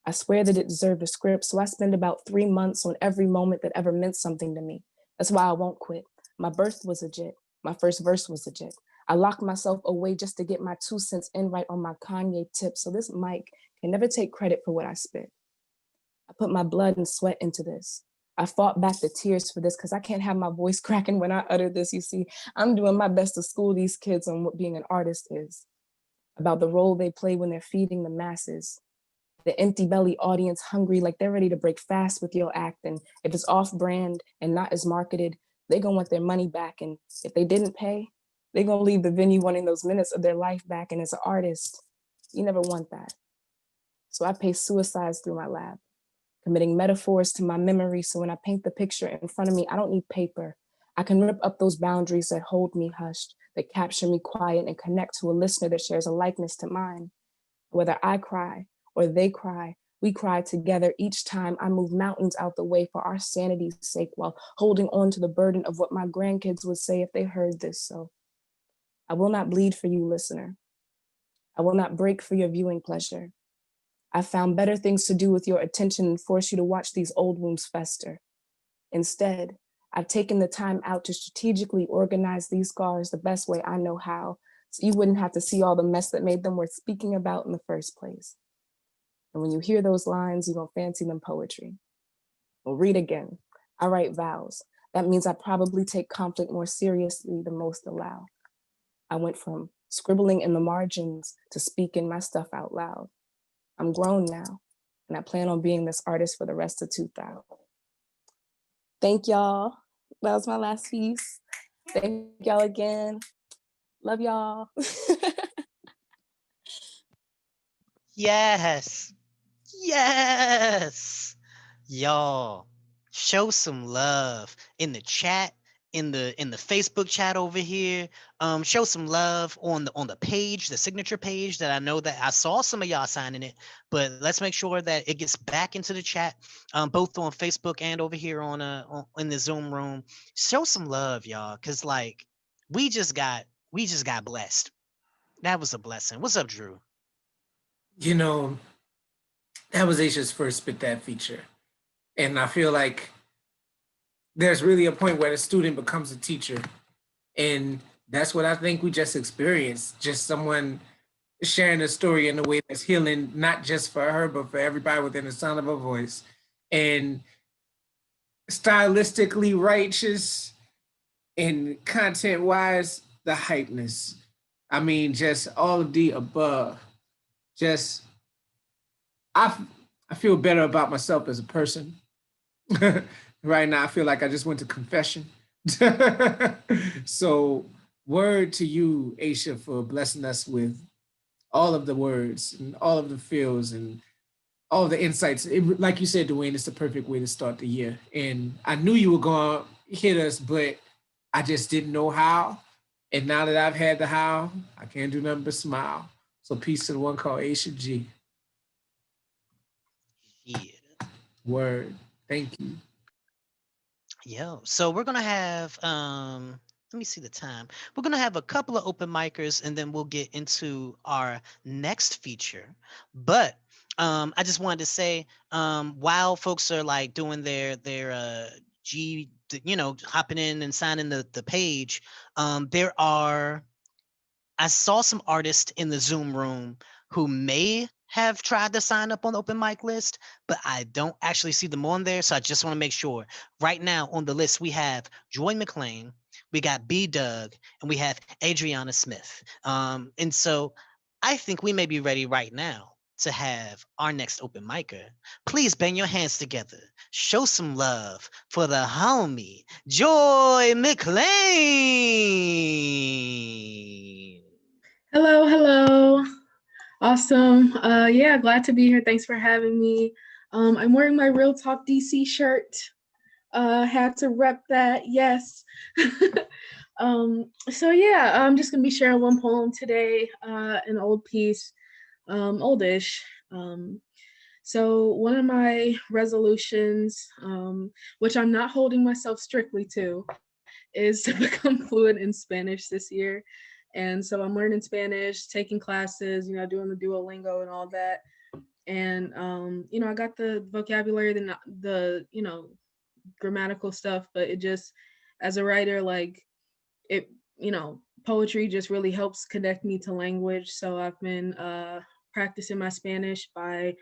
I swear that it deserved a script, so I spend about 3 months on every moment that ever meant something to me. That's why I won't quit. My birth was legit. My first verse was legit. I locked myself away just to get my 2 cents in right on my Kanye tip, so this mic can never take credit for what I spit. I put my blood and sweat into this. I fought back the tears for this because I can't have my voice cracking when I utter this. You see, I'm doing my best to school these kids on what being an artist is, about the role they play when they're feeding the masses. The empty belly audience hungry like they're ready to break fast with your act. And if it's off brand and not as marketed, they gonna want their money back. And if they didn't pay, they gonna leave the venue wanting those minutes of their life back. And as an artist, you never want that. So I pay suicides through my lab, committing metaphors to my memory. So when I paint the picture in front of me, I don't need paper. I can rip up those boundaries that hold me hushed, that capture me quiet and connect to a listener that shares a likeness to mine. Whether I cry or they cry, we cry together each time I move mountains out the way for our sanity's sake while holding on to the burden of what my grandkids would say if they heard this. So I will not bleed for you, listener. I will not break for your viewing pleasure. I found better things to do with your attention and force you to watch these old wounds fester. Instead, I've taken the time out to strategically organize these scars the best way I know how, so you wouldn't have to see all the mess that made them worth speaking about in the first place. And when you hear those lines, you're gonna fancy them poetry. Well, read again. I write vows. That means I probably take conflict more seriously than most allow. I went from scribbling in the margins to speaking my stuff out loud. I'm grown now, and I plan on being this artist for the rest of 2000. Thank y'all. That was my last piece. Thank y'all again. Love y'all. Yes. Yes. Y'all, show some love in the chat, in the Facebook chat over here. Show some love on the page, the signature page that I know that I saw some of y'all signing it, but let's make sure that it gets back into the chat, both on Facebook and over here on in the Zoom room. Show some love, y'all, because like we just got blessed. That was a blessing. What's up, Drew? You know, that was Ay-sha's first Spit That feature. And I feel like there's really a point where the student becomes a teacher. And that's what I think we just experienced. Just someone sharing a story in a way that's healing, not just for her, but for everybody within the sound of her voice. And stylistically righteous and content-wise, the hypeness. I mean, just all of the above. Just, I feel better about myself as a person. Right now, I feel like I just went to confession. So, word to you, Ay-sha, for blessing us with all of the words and all of the feels and all of the insights. Like you said, Dwayne, it's the perfect way to start the year. And I knew you were going to hit us, but I just didn't know how. And now that I've had the how, I can't do nothing but smile. So peace to the one called Asha G. Yeah. Word. Thank you. Yo, so we're gonna have let me see the time. We're gonna have a couple of open micers and then we'll get into our next feature. But I just wanted to say, while folks are like doing their hopping in and signing the page, I saw some artists in the Zoom room who may have tried to sign up on the open mic list, but I don't actually see them on there. So I just want to make sure. Right now on the list, we have Joy McLean, we got B Doug, and we have Adriana Smith. And so I think we may be ready right now to have our next open micer. Please bang your hands together. Show some love for the homie, Joy McLean. Hello, hello. Awesome. Yeah, glad to be here. Thanks for having me. I'm wearing my Real Talk DC shirt. Had to rep that, yes. So yeah, I'm just gonna be sharing one poem today, an old piece, oldish. So one of my resolutions, which I'm not holding myself strictly to, is to become fluent in Spanish this year. And so I'm learning Spanish, taking classes, doing the Duolingo and all that. And, I got the vocabulary, the grammatical stuff, but it just, as a writer, like it, poetry just really helps connect me to language. So I've been practicing my Spanish by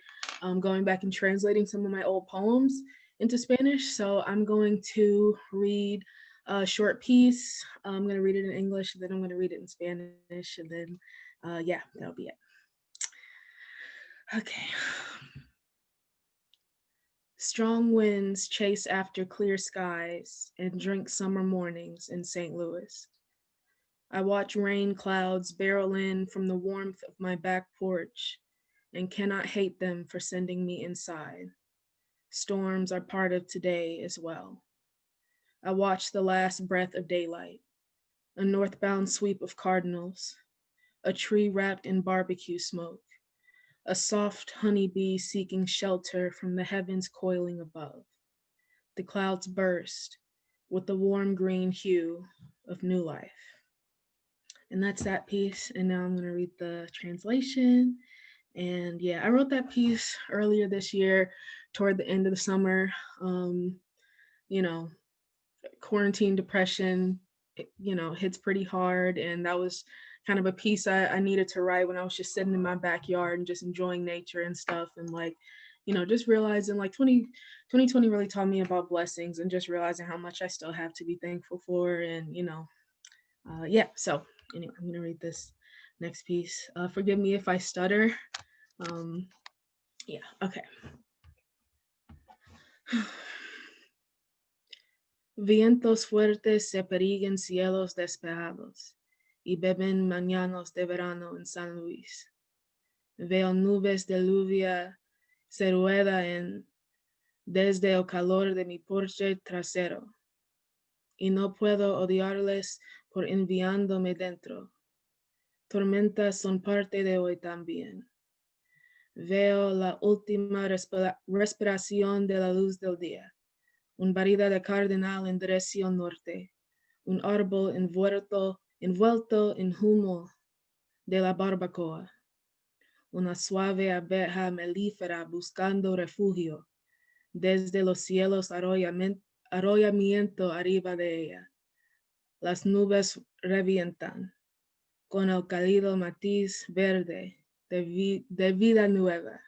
going back and translating some of my old poems into Spanish. So I'm going to read a short piece. I'm going to read it in English, then I'm going to read it in Spanish, and then, yeah, that'll be it. Okay. Strong winds chase after clear skies and drink summer mornings in St. Louis. I watch rain clouds barrel in from the warmth of my back porch and cannot hate them for sending me inside. Storms are part of today as well. I watch the last breath of daylight, a northbound sweep of cardinals, a tree wrapped in barbecue smoke, a soft honeybee seeking shelter from the heavens coiling above. The clouds burst with the warm green hue of new life. And that's that piece. And now I'm going to read the translation. And yeah, I wrote that piece earlier this year toward the end of the summer. Quarantine depression, hits pretty hard. And that was kind of a piece I needed to write when I was just sitting in my backyard and just enjoying nature and stuff. And just realizing 2020 really taught me about blessings and just realizing how much I still have to be thankful for. And, yeah, so anyway, I'm going to read this next piece. Forgive me if I stutter. Yeah, okay. Vientos fuertes se periguen cielos despejados y beben mañanas de verano en San Luis. Veo nubes de lluvia se ruedan desde el calor de mi porche trasero y no puedo odiarles por enviándome dentro. Tormentas son parte de hoy también. Veo la última respiración de la luz del día. Un varida de cardenal en dirección norte, un árbol envuelto en humo de la barbacoa, una suave abeja melífera buscando refugio desde los cielos arrollamiento arriba de ella. Las nubes revientan con el cálido matiz verde de vida nueva.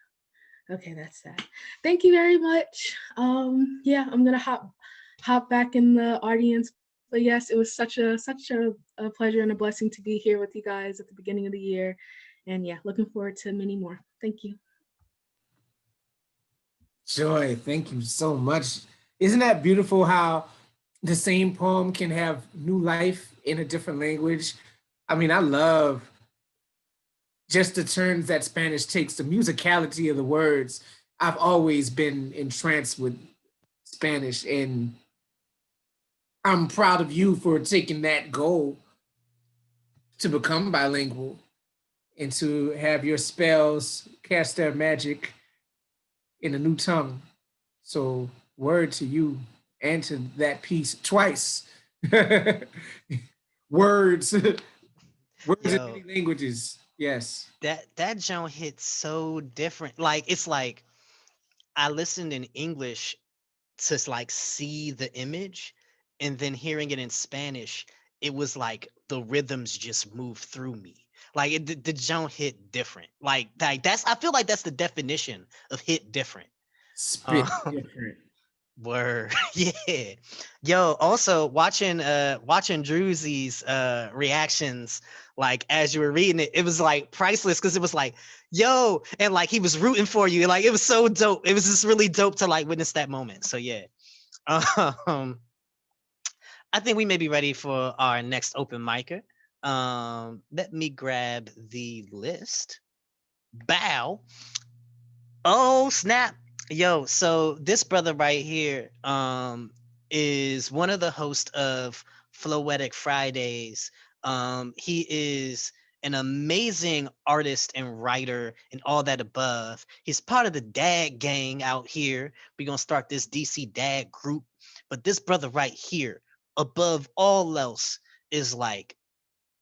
Okay, that's that. Thank you very much. Yeah, I'm gonna hop back in the audience. But yes, it was such a pleasure and a blessing to be here with you guys at the beginning of the year. And yeah, looking forward to many more. Thank you. Joy, thank you so much. Isn't that beautiful how the same poem can have new life in a different language? I mean, I love just the turns that Spanish takes, the musicality of the words. I've always been entranced with Spanish, and I'm proud of you for taking that goal to become bilingual and to have your spells cast their magic in a new tongue. So word to you and to that piece twice. Words, words in many languages. Yes. That joint hits so different. Like it's like I listened in English to like see the image, and then hearing it in Spanish, it was like the rhythms just moved through me. Like the joint hit different. Like that's I feel like that's the definition of hit different. Spit different. Word. Yeah. Yo, also watching Drewsy's reactions, like as you were reading it, it was like priceless because it was like, yo, and like he was rooting for you. Like it was so dope. It was just really dope to like witness that moment. So yeah. I think we may be ready for our next open micer. Let me grab the list. Bow. Oh, snap. Yo, so this brother right here is one of the hosts of Floetic Fridays. He is an amazing artist and writer and all that above. He's part of the dad gang out here. We're gonna start this DC dad group. But this brother right here, above all else, is like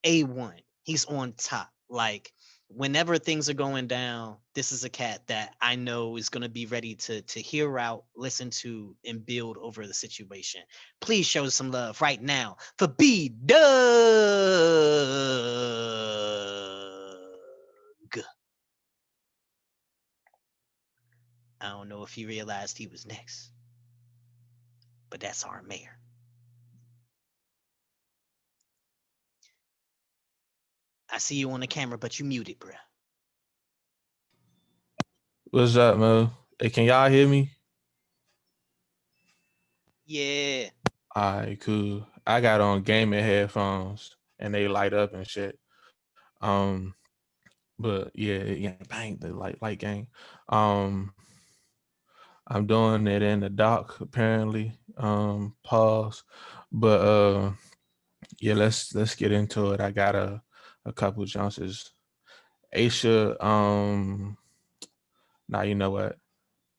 A1. He's on top. Like whenever things are going down, this is a cat that I know is going to be ready to hear out, listen to, and build over the situation. Please show some love right now for B-Doug. I don't know if he realized he was next, but that's our mayor. I see you on the camera, but you muted, bruh. What's up, man? Hey, can y'all hear me? Yeah. All right, cool. I got on gaming headphones and they light up and shit. But yeah, bang, the light gang. I'm doing it in the dark apparently. Pause. But yeah, let's get into it. I got a couple chances. Ay-sha, now you know what?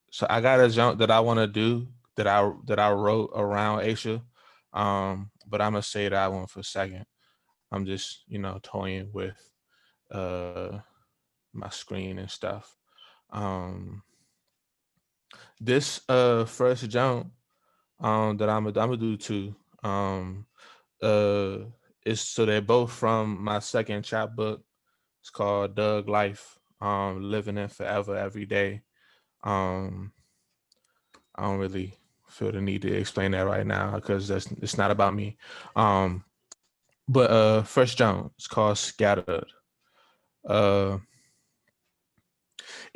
So I got a jump that I want to do that I wrote around Ay-sha. But I'm gonna say that one for a second. I'm just, toying with my screen and stuff. This first jump that I'm gonna do too. Is so they're both from my second chapbook. It's called Doug Life. Living it forever every day. I don't really feel the need to explain that right now because it's not about me. But first jump, it's called Scattered. It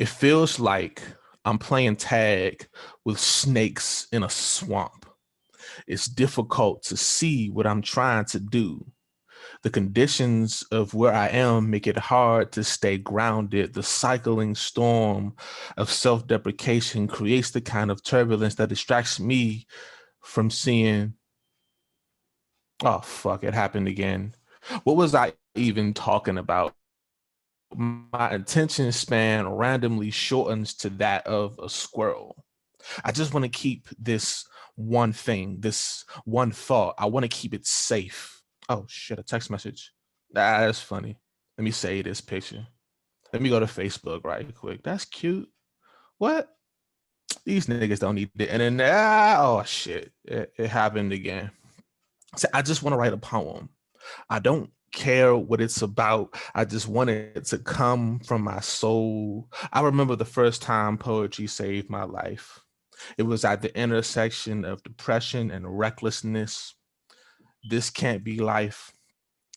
feels like I'm playing tag with snakes in a swamp. It's difficult to see what I'm trying to do. The conditions of where I am make it hard to stay grounded. The cycling storm of self-deprecation creates the kind of turbulence that distracts me from seeing, oh, fuck, it happened again. What was I even talking about? My attention span randomly shortens to that of a squirrel. I just want to keep this one thing, this one thought. I want to keep it safe. Oh shit, a text message. That's funny. Let me save this picture. Let me go to Facebook right quick. That's cute. What? These niggas don't need the internet. Oh shit, it happened again. So I just want to write a poem. I don't care what it's about. I just want it to come from my soul. I remember the first time poetry saved my life. It was at the intersection of depression and recklessness. This can't be life.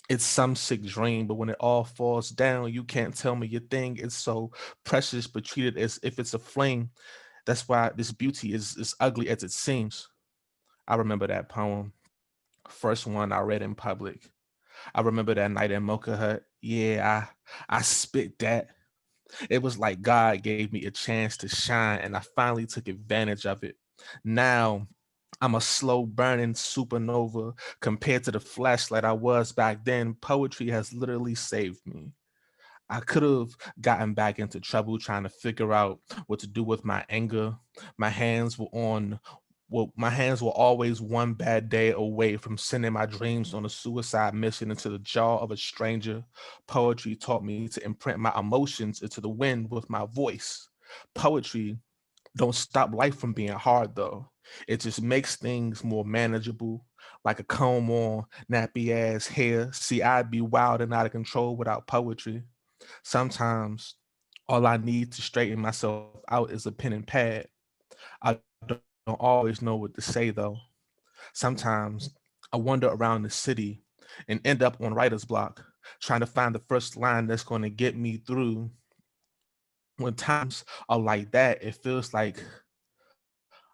It's some sick dream, but when it all falls down, you can't tell me your thing. It's so precious, but treated as if it's a fling. That's why this beauty is as ugly as it seems. I remember that poem. First one I read in public. I remember that night in Mocha Hut. Yeah, I spit that. It was like God gave me a chance to shine, and I finally took advantage of it. Now I'm a slow burning supernova compared to the flashlight I was back then. Poetry has literally saved me. I could have gotten back into trouble trying to figure out what to do with my anger. My hands were on, well, my hands were always one bad day away from sending my dreams on a suicide mission into the jaw of a stranger. Poetry taught me to imprint my emotions into the wind with my voice. Poetry don't stop life from being hard though. It just makes things more manageable, like a comb on nappy ass hair. See, I'd be wild and out of control without poetry. Sometimes all I need to straighten myself out is a pen and pad. I don't always know what to say though. Sometimes I wander around the city and end up on writer's block, trying to find the first line that's going to get me through. When times are like that, it feels like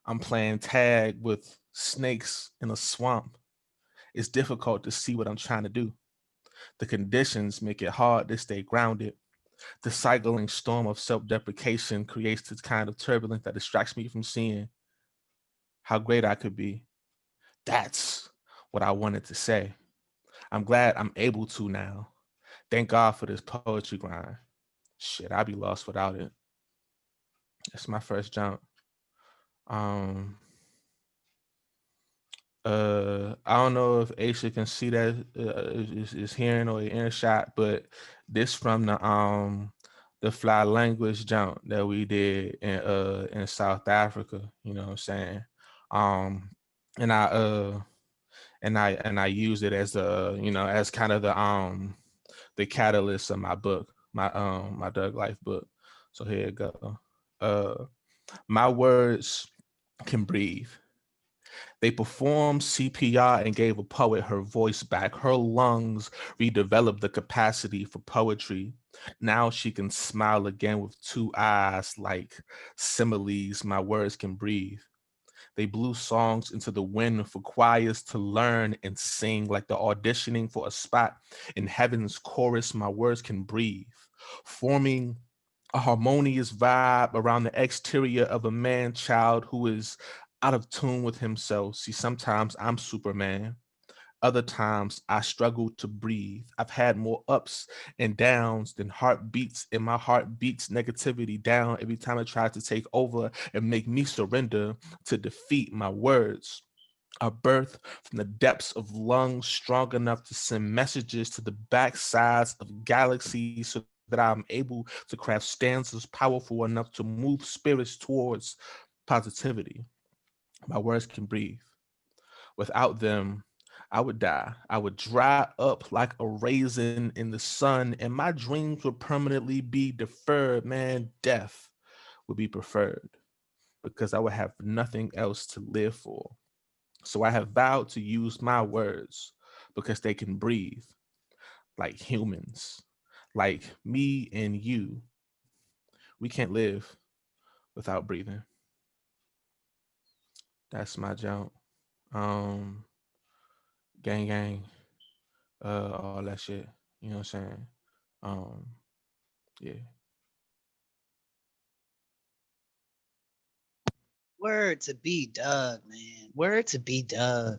I'm playing tag with snakes in a swamp. It's difficult to see what I'm trying to do. The conditions make it hard to stay grounded. The cycling storm of self-deprecation creates this kind of turbulence that distracts me from seeing how great I could be. That's what I wanted to say. I'm glad I'm able to now. Thank God for this poetry grind. Shit, I'd be lost without it. That's my first jump. I don't know if Ay-sha can see that is hearing or ear shot, but this from the fly language jump that we did in South Africa, you know what I'm saying? And I use it as as kind of the catalyst of my book, my Doug Life book. So here it go. My words can breathe. They performed CPR and gave a poet her voice back. Her lungs redeveloped the capacity for poetry. Now she can smile again with two eyes like similes. My words can breathe. They blew songs into the wind for choirs to learn and sing like the auditioning for a spot in heaven's chorus. My words can breathe, forming a harmonious vibe around the exterior of a man-child who is out of tune with himself. See, sometimes I'm Superman. Other times I struggle to breathe. I've had more ups and downs than heartbeats, and my heart beats negativity down every time it tries to take over and make me surrender to defeat. My words are birthed from the depths of lungs strong enough to send messages to the backsides of galaxies so that I'm able to craft stanzas powerful enough to move spirits towards positivity. My words can breathe. Without them, I would die. I would dry up like a raisin in the sun, and my dreams would permanently be deferred. Man, death would be preferred because I would have nothing else to live for. So I have vowed to use my words because they can breathe like humans, like me and you. We can't live without breathing. That's my jump. Gang gang, all that shit. You know what I'm saying? Yeah. Word to be Doug, man. Word to be Doug.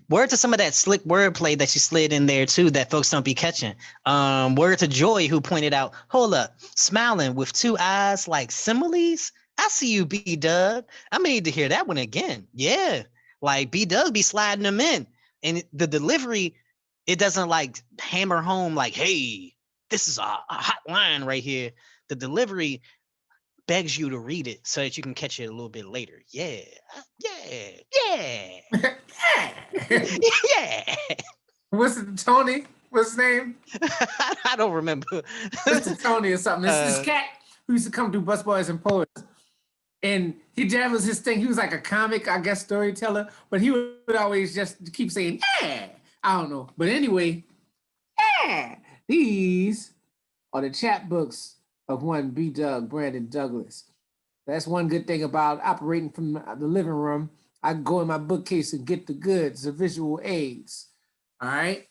Word to some of that slick wordplay that you slid in there too that folks don't be catching. Word to Joy who pointed out, hold up, smiling with two eyes like similes. I see you, B Doug. I may need to hear that one again. Yeah. Like B Doug be sliding them in. And the delivery, it doesn't like hammer home like, hey, this is a hot line right here. The delivery begs you to read it so that you can catch it a little bit later. Yeah. Yeah. What's it, Tony? What's his name? I don't remember. Mr. Tony or something. This cat who used to come do Busboys and Poets. And that was his thing. He was like a comic, I guess, storyteller, but he would always just keep saying, yeah. I don't know. But anyway, yeah. These are the chapbooks of one B. Doug Brandon Douglas. That's one good thing about operating from the living room. I can go in my bookcase and get the goods, the visual aids. All right.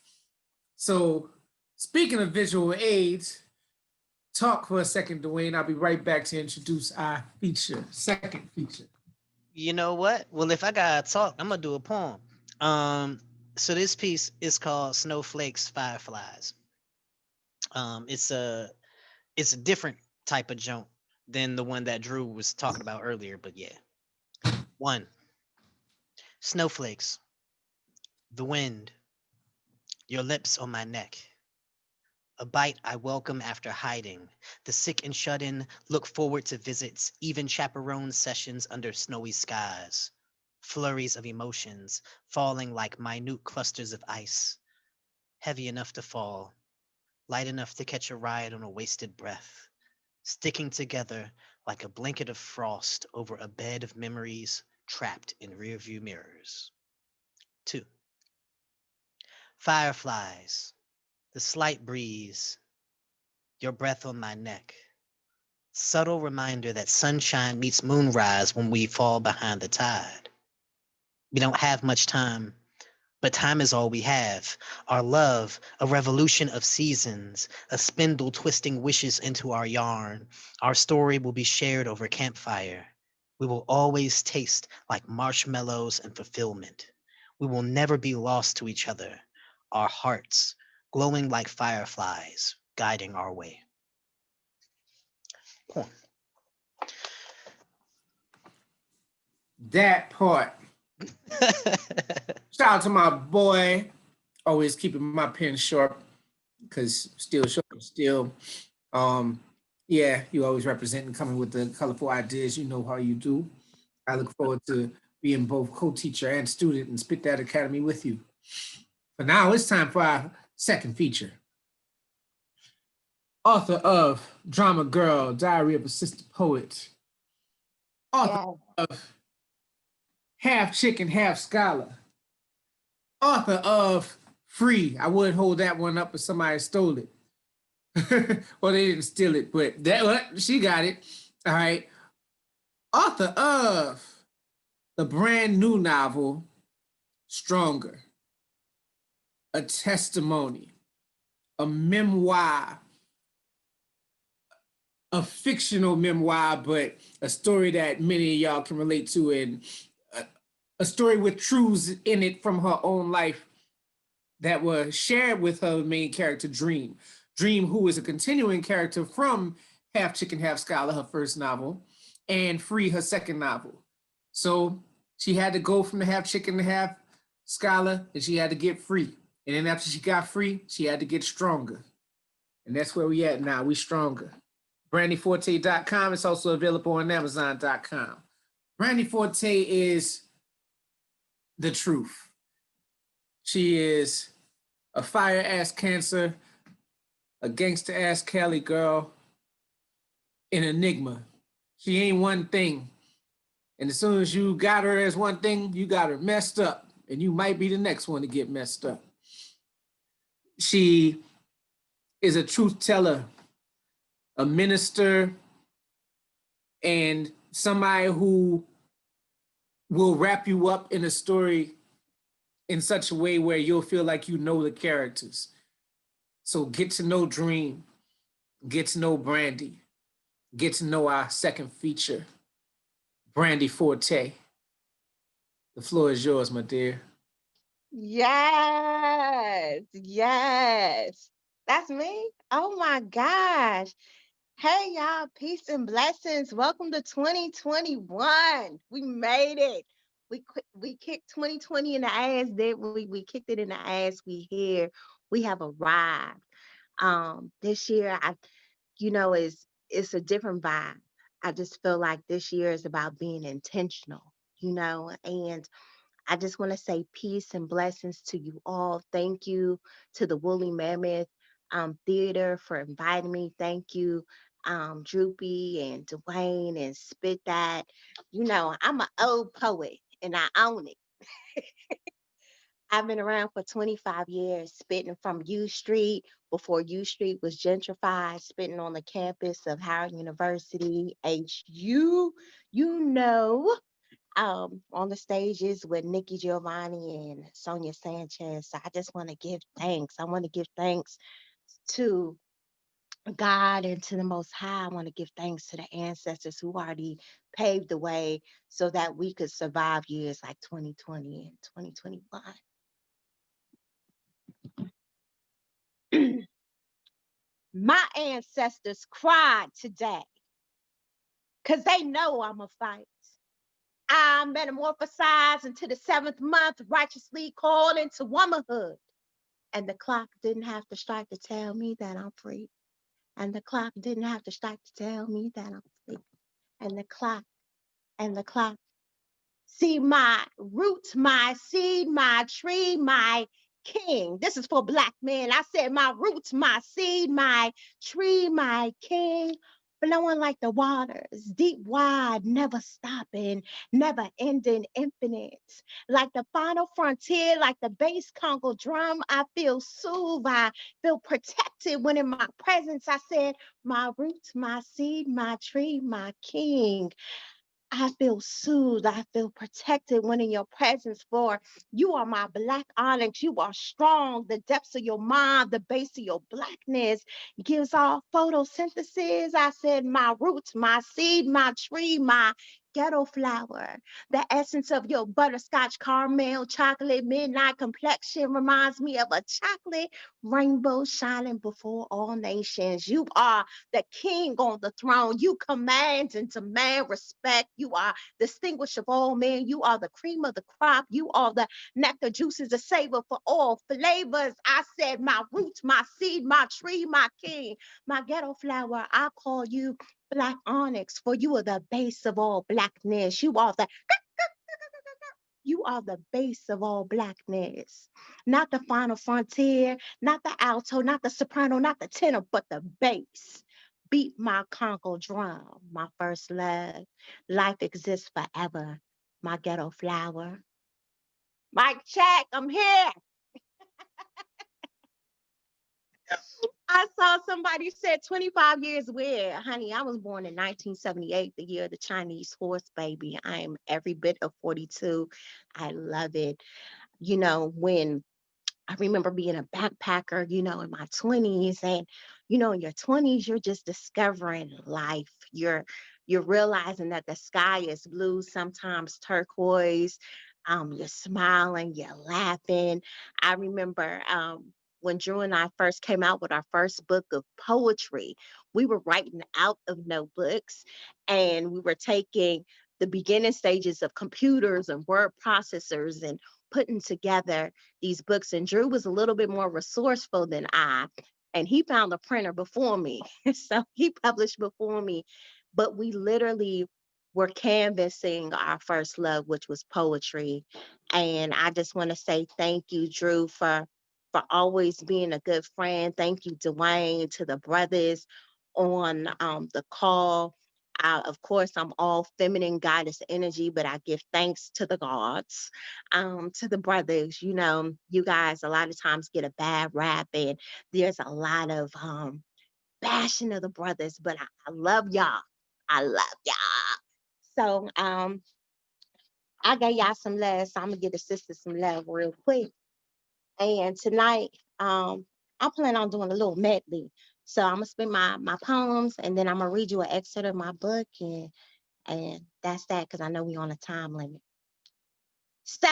So speaking of visual aids, talk for a second, Dwayne. I'll be right back to introduce our second feature. You know what? Well, if I gotta talk, I'm gonna do a poem. So this piece is called Snowflakes, Fireflies. It's a different type of joke than the one that Drew was talking about earlier, but yeah. 1. Snowflakes, the wind, your lips on my neck. A bite I welcome after hiding. The sick and shut in look forward to visits, even chaperone sessions under snowy skies. Flurries of emotions falling like minute clusters of ice. Heavy enough to fall, light enough to catch a ride on a wasted breath. Sticking together like a blanket of frost over a bed of memories trapped in rearview mirrors. 2. Fireflies, the slight breeze, your breath on my neck. Subtle reminder that sunshine meets moonrise when we fall behind the tide. We don't have much time, but time is all we have. Our love, a revolution of seasons, a spindle twisting wishes into our yarn. Our story will be shared over campfire. We will always taste like marshmallows and fulfillment. We will never be lost to each other. Our hearts, glowing like fireflies, guiding our way. Poem. That part. Shout out to my boy, always keeping my pen sharp, because still short, still. Yeah, you always representing, coming with the colorful ideas. You know how you do. I look forward to being both co-teacher and student and Spit That Academy with you. But now it's time for our second feature. Author of Drama Girl, Diary of a Sister Poet. Author of Half Chicken, Half Scholar. Author of Free. I would hold that one up if somebody stole it. Well, they didn't steal it, but she got it. All right. Author of the brand new novel, Stronger. A testimony, a memoir, a fictional memoir, but a story that many of y'all can relate to, and a story with truths in it from her own life that were shared with her main character, Dream. Dream, who is a continuing character from Half Chicken, Half Scholar, her first novel, and Free, her second novel. So she had to go from the Half Chicken to Half Scholar, and she had to get free. And then after she got free, she had to get stronger. And that's where we at now. We stronger. BrandiForté.com. It's also available on Amazon.com. Brandi Forté is the truth. She is a fire-ass Cancer, a gangster-ass Cali girl, an enigma. She ain't one thing. And as soon as you got her as one thing, you got her messed up. And you might be the next one to get messed up. She is a truth teller, a minister, and somebody who will wrap you up in a story in such a way where you'll feel like you know the characters. So get to know Dream, get to know Brandi, get to know our second feature, Brandi Forté. The floor is yours, my dear. Yes, yes. That's me. Oh my gosh. Hey y'all, peace and blessings. Welcome to 2021. We made it. We kicked 2020 in the ass. We kicked it in the ass. We here. We have arrived. This year it's a different vibe. I just feel like this year is about being intentional, and I just want to say peace and blessings to you all. Thank you to the Woolly Mammoth Theater for inviting me. Thank you, Droopy and Dwayne and Spit That. I'm an old poet and I own it. I've been around for 25 years, spitting from U Street before U Street was gentrified, spitting on the campus of Howard University, HU, on the stages with Nikki Giovanni and Sonia Sanchez. So I just want to give thanks. I want to give thanks to God and to the Most High. I want to give thanks to the ancestors who already paved the way so that we could survive years like 2020 and 2021. My ancestors cried today because they know I'm a fight. I metamorphosized into the 7th month, righteously called into womanhood. And the clock didn't have to strike to tell me that I'm free. And the clock didn't have to strike to tell me that I'm free. And the clock. See my roots, my seed, my tree, my king. This is for Black men. I said my roots, my seed, my tree, my king. Flowing like the waters, deep, wide, never stopping, never ending, infinite. Like the final frontier, like the bass Congo drum, I feel soothed, I feel protected when in my presence I said, my roots, my seed, my tree, my king. I feel soothed. I feel protected when in your presence, for you are my Black onyx. You are strong. The depths of your mind, the base of your Blackness gives off photosynthesis. I said, my roots, my seed, my tree, my ghetto flower. The essence of your butterscotch caramel chocolate midnight complexion reminds me of a chocolate rainbow shining before all nations. You are the king on the throne. You command and demand respect. You are distinguished of all men. You are the cream of the crop. You are the nectar juices, the savor for all flavors. I said, my roots, my seed, my tree, my king, my ghetto flower. I call you Black onyx, for you are the base of all Blackness. You are the base of all Blackness. Not the final frontier, not the alto, not the soprano, not the tenor, but the bass. Beat my Congo drum, my first love. Life exists forever, my ghetto flower. Mike check, I'm here. I saw somebody said 25 years where, honey, I was born in 1978, the year of the Chinese horse baby. I am every bit of 42. I love it. When I remember being a backpacker, in my 20s, and in your 20s, you're just discovering life. You're realizing that the sky is blue, sometimes turquoise. You're smiling, you're laughing. I remember when Drew and I first came out with our first book of poetry, we were writing out of notebooks and we were taking the beginning stages of computers and word processors and putting together these books. And Drew was a little bit more resourceful than I, and he found a printer before me. So he published before me, but we literally were canvassing our first love, which was poetry. And I just want to say thank you, Drew, for always being a good friend. Thank you, Dwayne, to the brothers on the call. Of course, I'm all feminine goddess energy, but I give thanks to the gods, to the brothers. You guys a lot of times get a bad rap, and there's a lot of bashing of the brothers, but I love y'all. I love y'all. So I gave y'all some love, so I'm gonna give the sisters some love real quick. And tonight, I plan on doing a little medley. So I'm gonna spin my poems, and then I'm gonna read you an excerpt of my book, and that's that, because I know we're on a time limit. So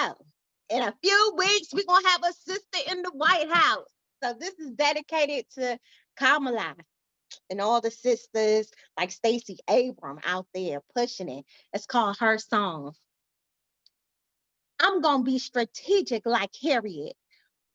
in a few weeks, we're gonna have a sister in the White House. So this is dedicated to Kamala and all the sisters like Stacey Abrams out there pushing it. It's called Her Song. I'm gonna be strategic like Harriet,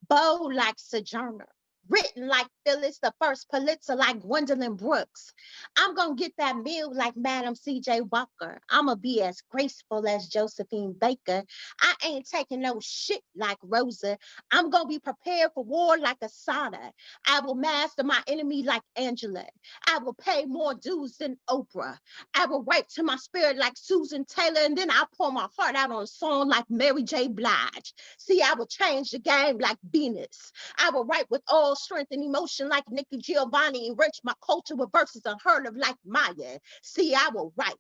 bold like Sojourner, written like Phyllis, the first Pulitzer like Gwendolyn Brooks. I'm gonna get that meal like Madam C.J. Walker. I'ma be as graceful as Josephine Baker. I ain't taking no shit like Rosa. I'm gonna be prepared for war like Asada. I will master my enemy like Angela. I will pay more dues than Oprah. I will write to my spirit like Susan Taylor, and then I'll pour my heart out on a song like Mary J. Blige. See, I will change the game like Venus. I will write with all strength and emotion like Nikki Giovanni, enrich my culture with verses unheard of like Maya. See, I will write.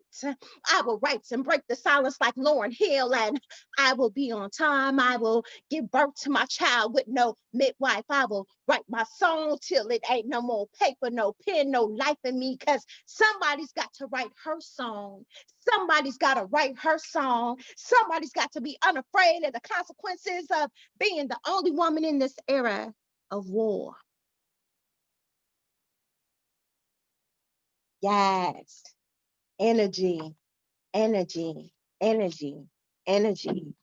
I will write and break the silence like Lauryn Hill, and I will be on time. I will give birth to my child with no midwife. I will write my song till it ain't no more paper, no pen, no life in me, because somebody's got to write her song. Somebody's got to write her song. Somebody's got to be unafraid of the consequences of being the only woman in this era of war. Yes. Energy, energy, energy, energy.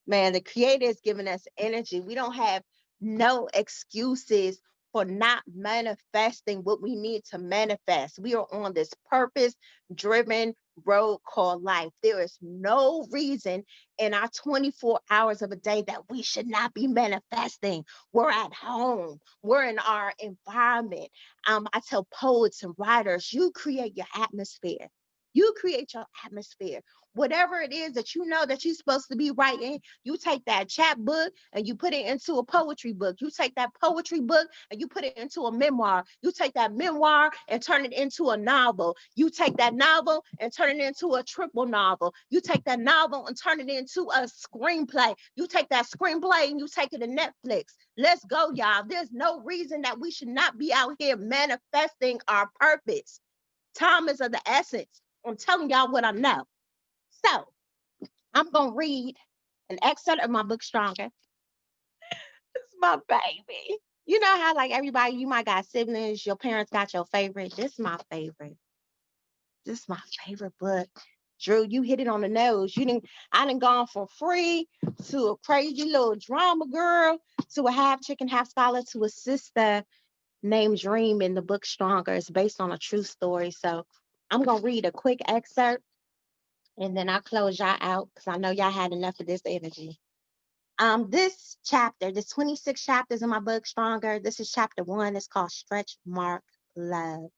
Man, the creator is giving us energy. We don't have no excuses for not manifesting what we need to manifest. We are on this purpose-driven road called life. There is no reason in our 24 hours of a day that we should not be manifesting. We're at home. We're in our environment. I tell poets and writers, you create your atmosphere. You create your atmosphere. Whatever it is that you know that you're supposed to be writing, you take that chapbook and you put it into a poetry book. You take that poetry book and you put it into a memoir. You take that memoir and turn it into a novel. You take that novel and turn it into a triple novel. You take that novel and turn it into a screenplay. You take that screenplay and you take it to Netflix. Let's go, y'all. There's no reason that we should not be out here manifesting our purpose. Time is of the essence. I'm telling y'all what I know. So I'm going to read an excerpt of my book, Stronger. It's my baby. You know how like everybody, you might got siblings, your parents got your favorite. This is my favorite. This is my favorite book. Drew, you hit it on the nose. I done gone from free to a crazy little drama girl to a half chicken, half scholar to a sister named Dream in the book Stronger. It's based on a true story. So I'm going to read a quick excerpt and then I'll close y'all out because I know y'all had enough of this energy. This chapter, there's 26 chapters in my book, Stronger. This is chapter 1. It's called Stretch Mark Love.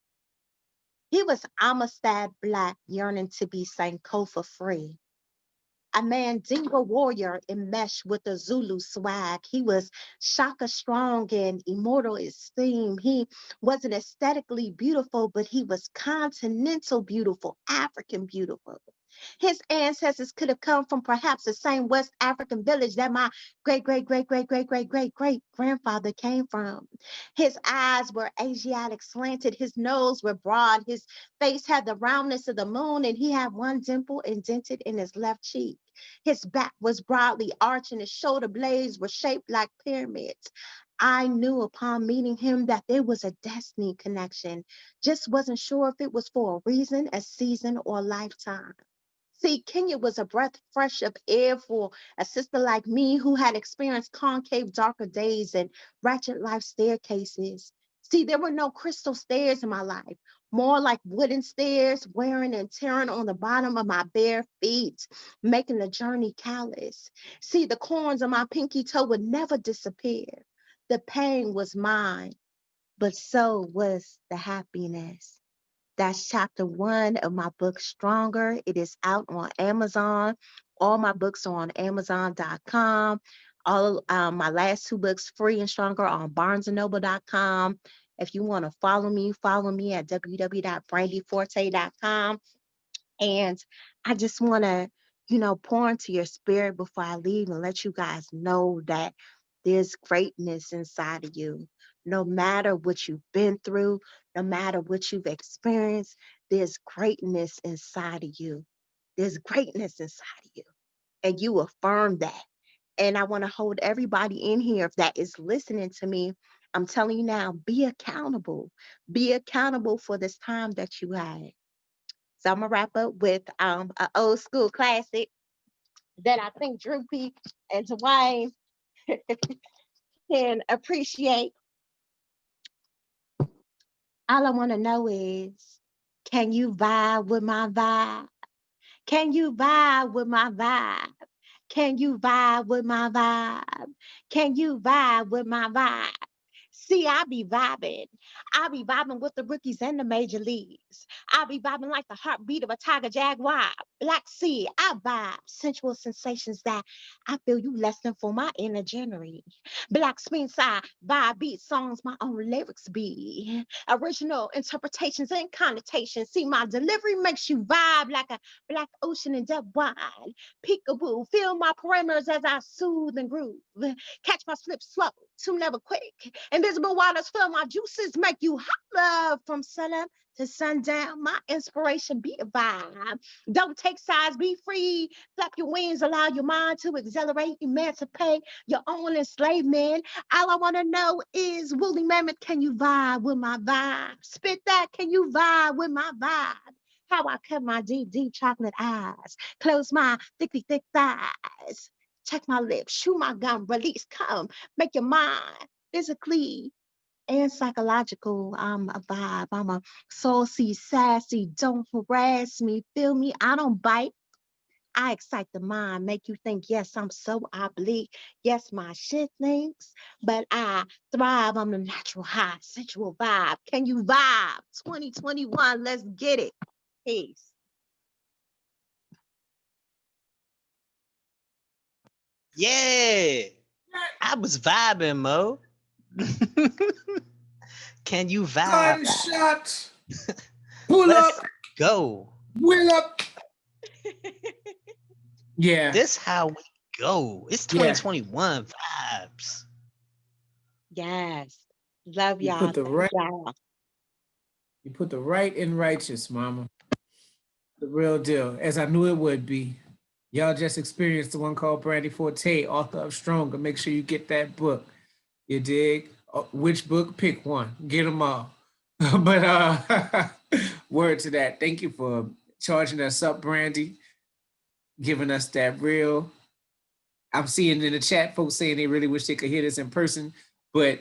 He was Amistad Black, yearning to be Sankofa free. A Mandingo warrior enmeshed with the Zulu swag. He was Shaka strong and immortal esteem. He wasn't aesthetically beautiful, but he was continental beautiful, African beautiful. His ancestors could have come from perhaps the same West African village that my great grandfather came from. His eyes were Asiatic slanted, his nose were broad, his face had the roundness of the moon, and he had one dimple indented in his left cheek. His back was broadly arched, and his shoulder blades were shaped like pyramids. I knew upon meeting him that there was a destiny connection. Just wasn't sure if it was for a reason, a season, or a lifetime. See, Kenya was a breath fresh of air for a sister like me who had experienced concave, darker days and ratchet life staircases. See, there were no crystal stairs in my life, more like wooden stairs, wearing and tearing on the bottom of my bare feet, making the journey callous. See, the corns on my pinky toe would never disappear. The pain was mine, but so was the happiness. That's chapter 1 of my book, Stronger. It is out on Amazon. All my books are on Amazon.com. All my last 2 books, Free and Stronger, are on BarnesandNoble.com. If you want to follow me at www.brandiforté.com. And I just want to, pour into your spirit before I leave and let you guys know that there's greatness inside of you. No matter what you've been through, no matter what you've experienced, there's greatness inside of you. There's greatness inside of you. And you affirm that. And I want to hold everybody in here that is listening to me. I'm telling you now, be accountable. Be accountable for this time that you had. So I'm going to wrap up with an old school classic that I think Drew P and Dwayne can appreciate. All I want to know is, can you vibe with my vibe? Can you vibe with my vibe? Can you vibe with my vibe? Can you vibe with my vibe? See, I be vibing. I be vibing with the rookies and the major leagues. I be vibing like the heartbeat of a tiger jaguar. Black sea, I vibe. Sensual sensations that I feel you less than for my inner January. Black sphinx, I vibe beat songs my own lyrics be. Original interpretations and connotations. See, my delivery makes you vibe like a black ocean in depth wide. Peekaboo, feel my parameters as I soothe and groove. Catch my slips slow, to never quick. Invisible waters fill my juices, make you holler from sunup to sundown. My inspiration be a vibe. Don't take sides, be free. Flap your wings, allow your mind to accelerate, emancipate your own enslavement. All I want to know is, woolly mammoth, can you vibe with my vibe? Spit that, can you vibe with my vibe? How I cut my deep, deep chocolate eyes. Close my thickly thick thighs. Check my lips, chew my gum, release, come, make your mind physically and psychological. I'm a vibe. I'm a saucy, sassy. Don't harass me. Feel me? I don't bite. I excite the mind, make you think, yes, I'm so oblique. Yes, my shit thinks, but I thrive on the natural high, sensual vibe. Can you vibe? 2021, let's get it. Peace. Yeah, I was vibing, Mo. Can you vibe? Gunshot. Pull Let's up. go. Wheel up. Yeah. This how we go. It's Yeah. 2021 vibes. Yes. Love You y'all. put the Thank right. y'all. You put the right in righteous, mama. The real deal, as I knew it would be. Y'all just experienced the one called Brandi Forté, author of Stronger. Make sure you get that book. You dig? Which book? Pick one. Get them all. But word to that. Thank you for charging us up, Brandi, giving us that real. I'm seeing in the chat folks saying they really wish they could hear this in person, but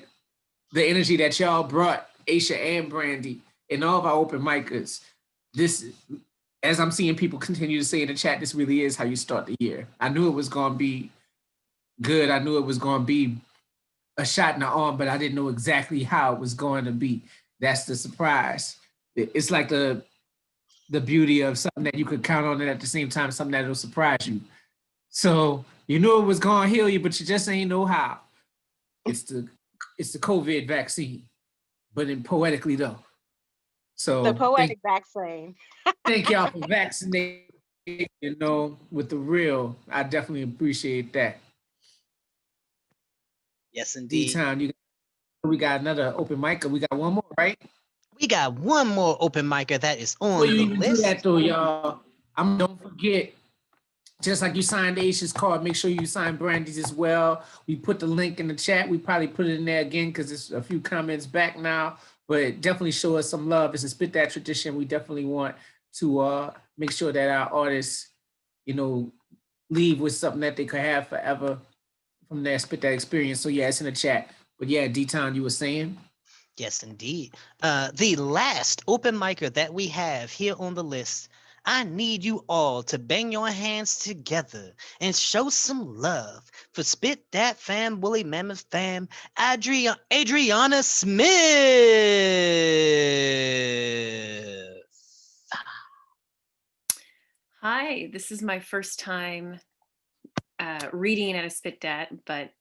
the energy that y'all brought, Ay-sha and Brandi, and all of our open micers, this, as I'm seeing people continue to say in the chat, this really is how you start the year. I knew it was going to be good. I knew it was going to be a shot in the arm, but I didn't know exactly how it was going to be. That's the surprise. It's like the beauty of something that you could count on, and at the same time, something that'll surprise you. So you knew it was going to heal you, but you just ain't know how. It's the COVID vaccine, but in poetically though. So The poetic vaccine. thank y'all for vaccinating, with the real. I definitely appreciate that. Yes, indeed. D-Town, we got another open mic. We got one more, right? We got one more open micer that is on Before you the even list. do that though, y'all, don't forget, just like you signed Ay-sha's card, make sure you sign Brandi's as well. We put the link in the chat. We probably put it in there again because it's a few comments back now, but definitely show us some love. It's a Spit That tradition. We definitely want to make sure that our artists, leave with something that they could have forever from their Spit That experience. So yeah, it's in the chat. But yeah, D-Town, you were saying? Yes, indeed. The last open micer that we have here on the list, I need you all to bang your hands together and show some love for Spit That fam, Woolly Mammoth fam, Adriana Smith. Hi, this is my first time reading at a Spit Dat, but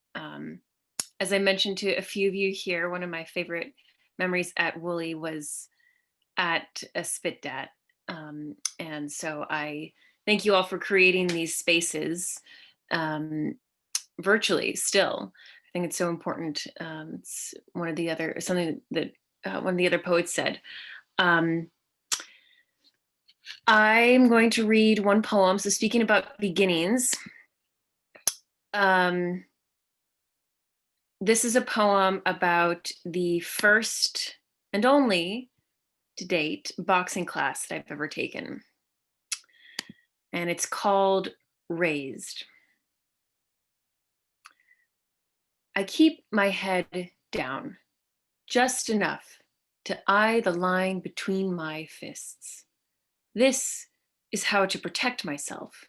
as I mentioned to a few of you here, one of my favorite memories at Woolly was at a Spit Dat. And so I thank you all for creating these spaces virtually still. I think it's so important. It's something that one of the other poets said. I'm going to read one poem. So speaking about beginnings, this is a poem about the first and only to date boxing class that I've ever taken. And it's called Raised. I keep my head down, just enough to eye the line between my fists. This is how to protect myself,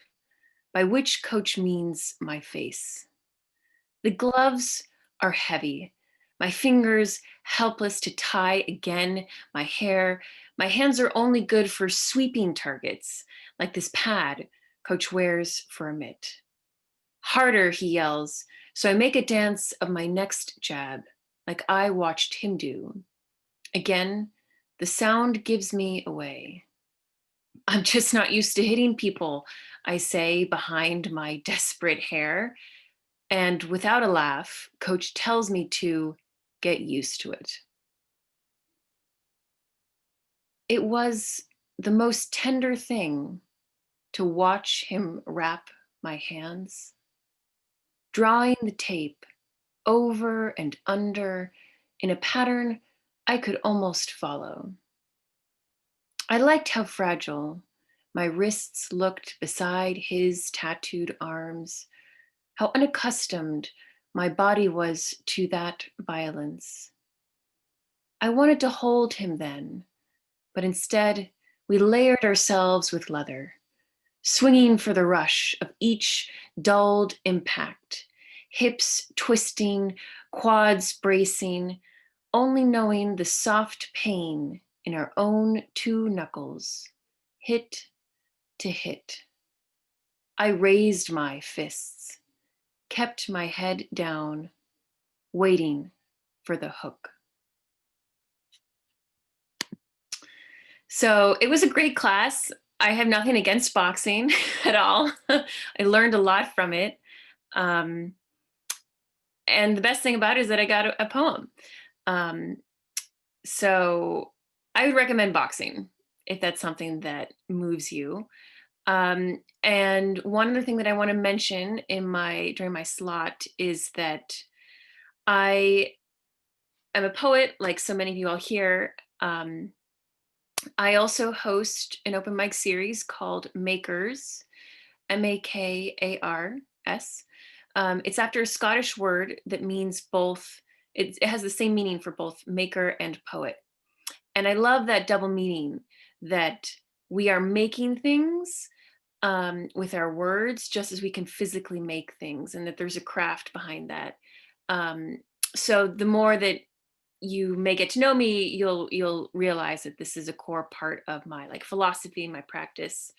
by which coach means my face. The gloves are heavy, my fingers helpless to tie again, my hair. My hands are only good for sweeping targets, like this pad coach wears for a mitt. Harder, he yells, so I make a dance of my next jab, like I watched him do. Again, the sound gives me away. I'm just not used to hitting people, I say behind my desperate hair. And without a laugh, coach tells me to get used to it. It was the most tender thing to watch him wrap my hands, drawing the tape over and under in a pattern I could almost follow. I liked how fragile my wrists looked beside his tattooed arms, how unaccustomed my body was to that violence. I wanted to hold him then, but instead we layered ourselves with leather, swinging for the rush of each dulled impact, hips twisting, quads bracing, only knowing the soft pain in our own two knuckles, hit to hit. I raised my fists, kept my head down, waiting for the hook. So it was a great class. I have nothing against boxing at all. I learned a lot from it. And the best thing about it is that I got a poem. So I would recommend boxing if that's something that moves you. And one other thing that I want to mention during my slot is that I am a poet, like so many of you all here. I also host an open mic series called Makers, Makars. It's after a Scottish word that means both, it has the same meaning for both maker and poet. And I love that double meaning, that we are making things with our words just as we can physically make things, and that there's a craft behind that. So the more that you may get to know me, you'll realize that this is a core part of my philosophy, my practice.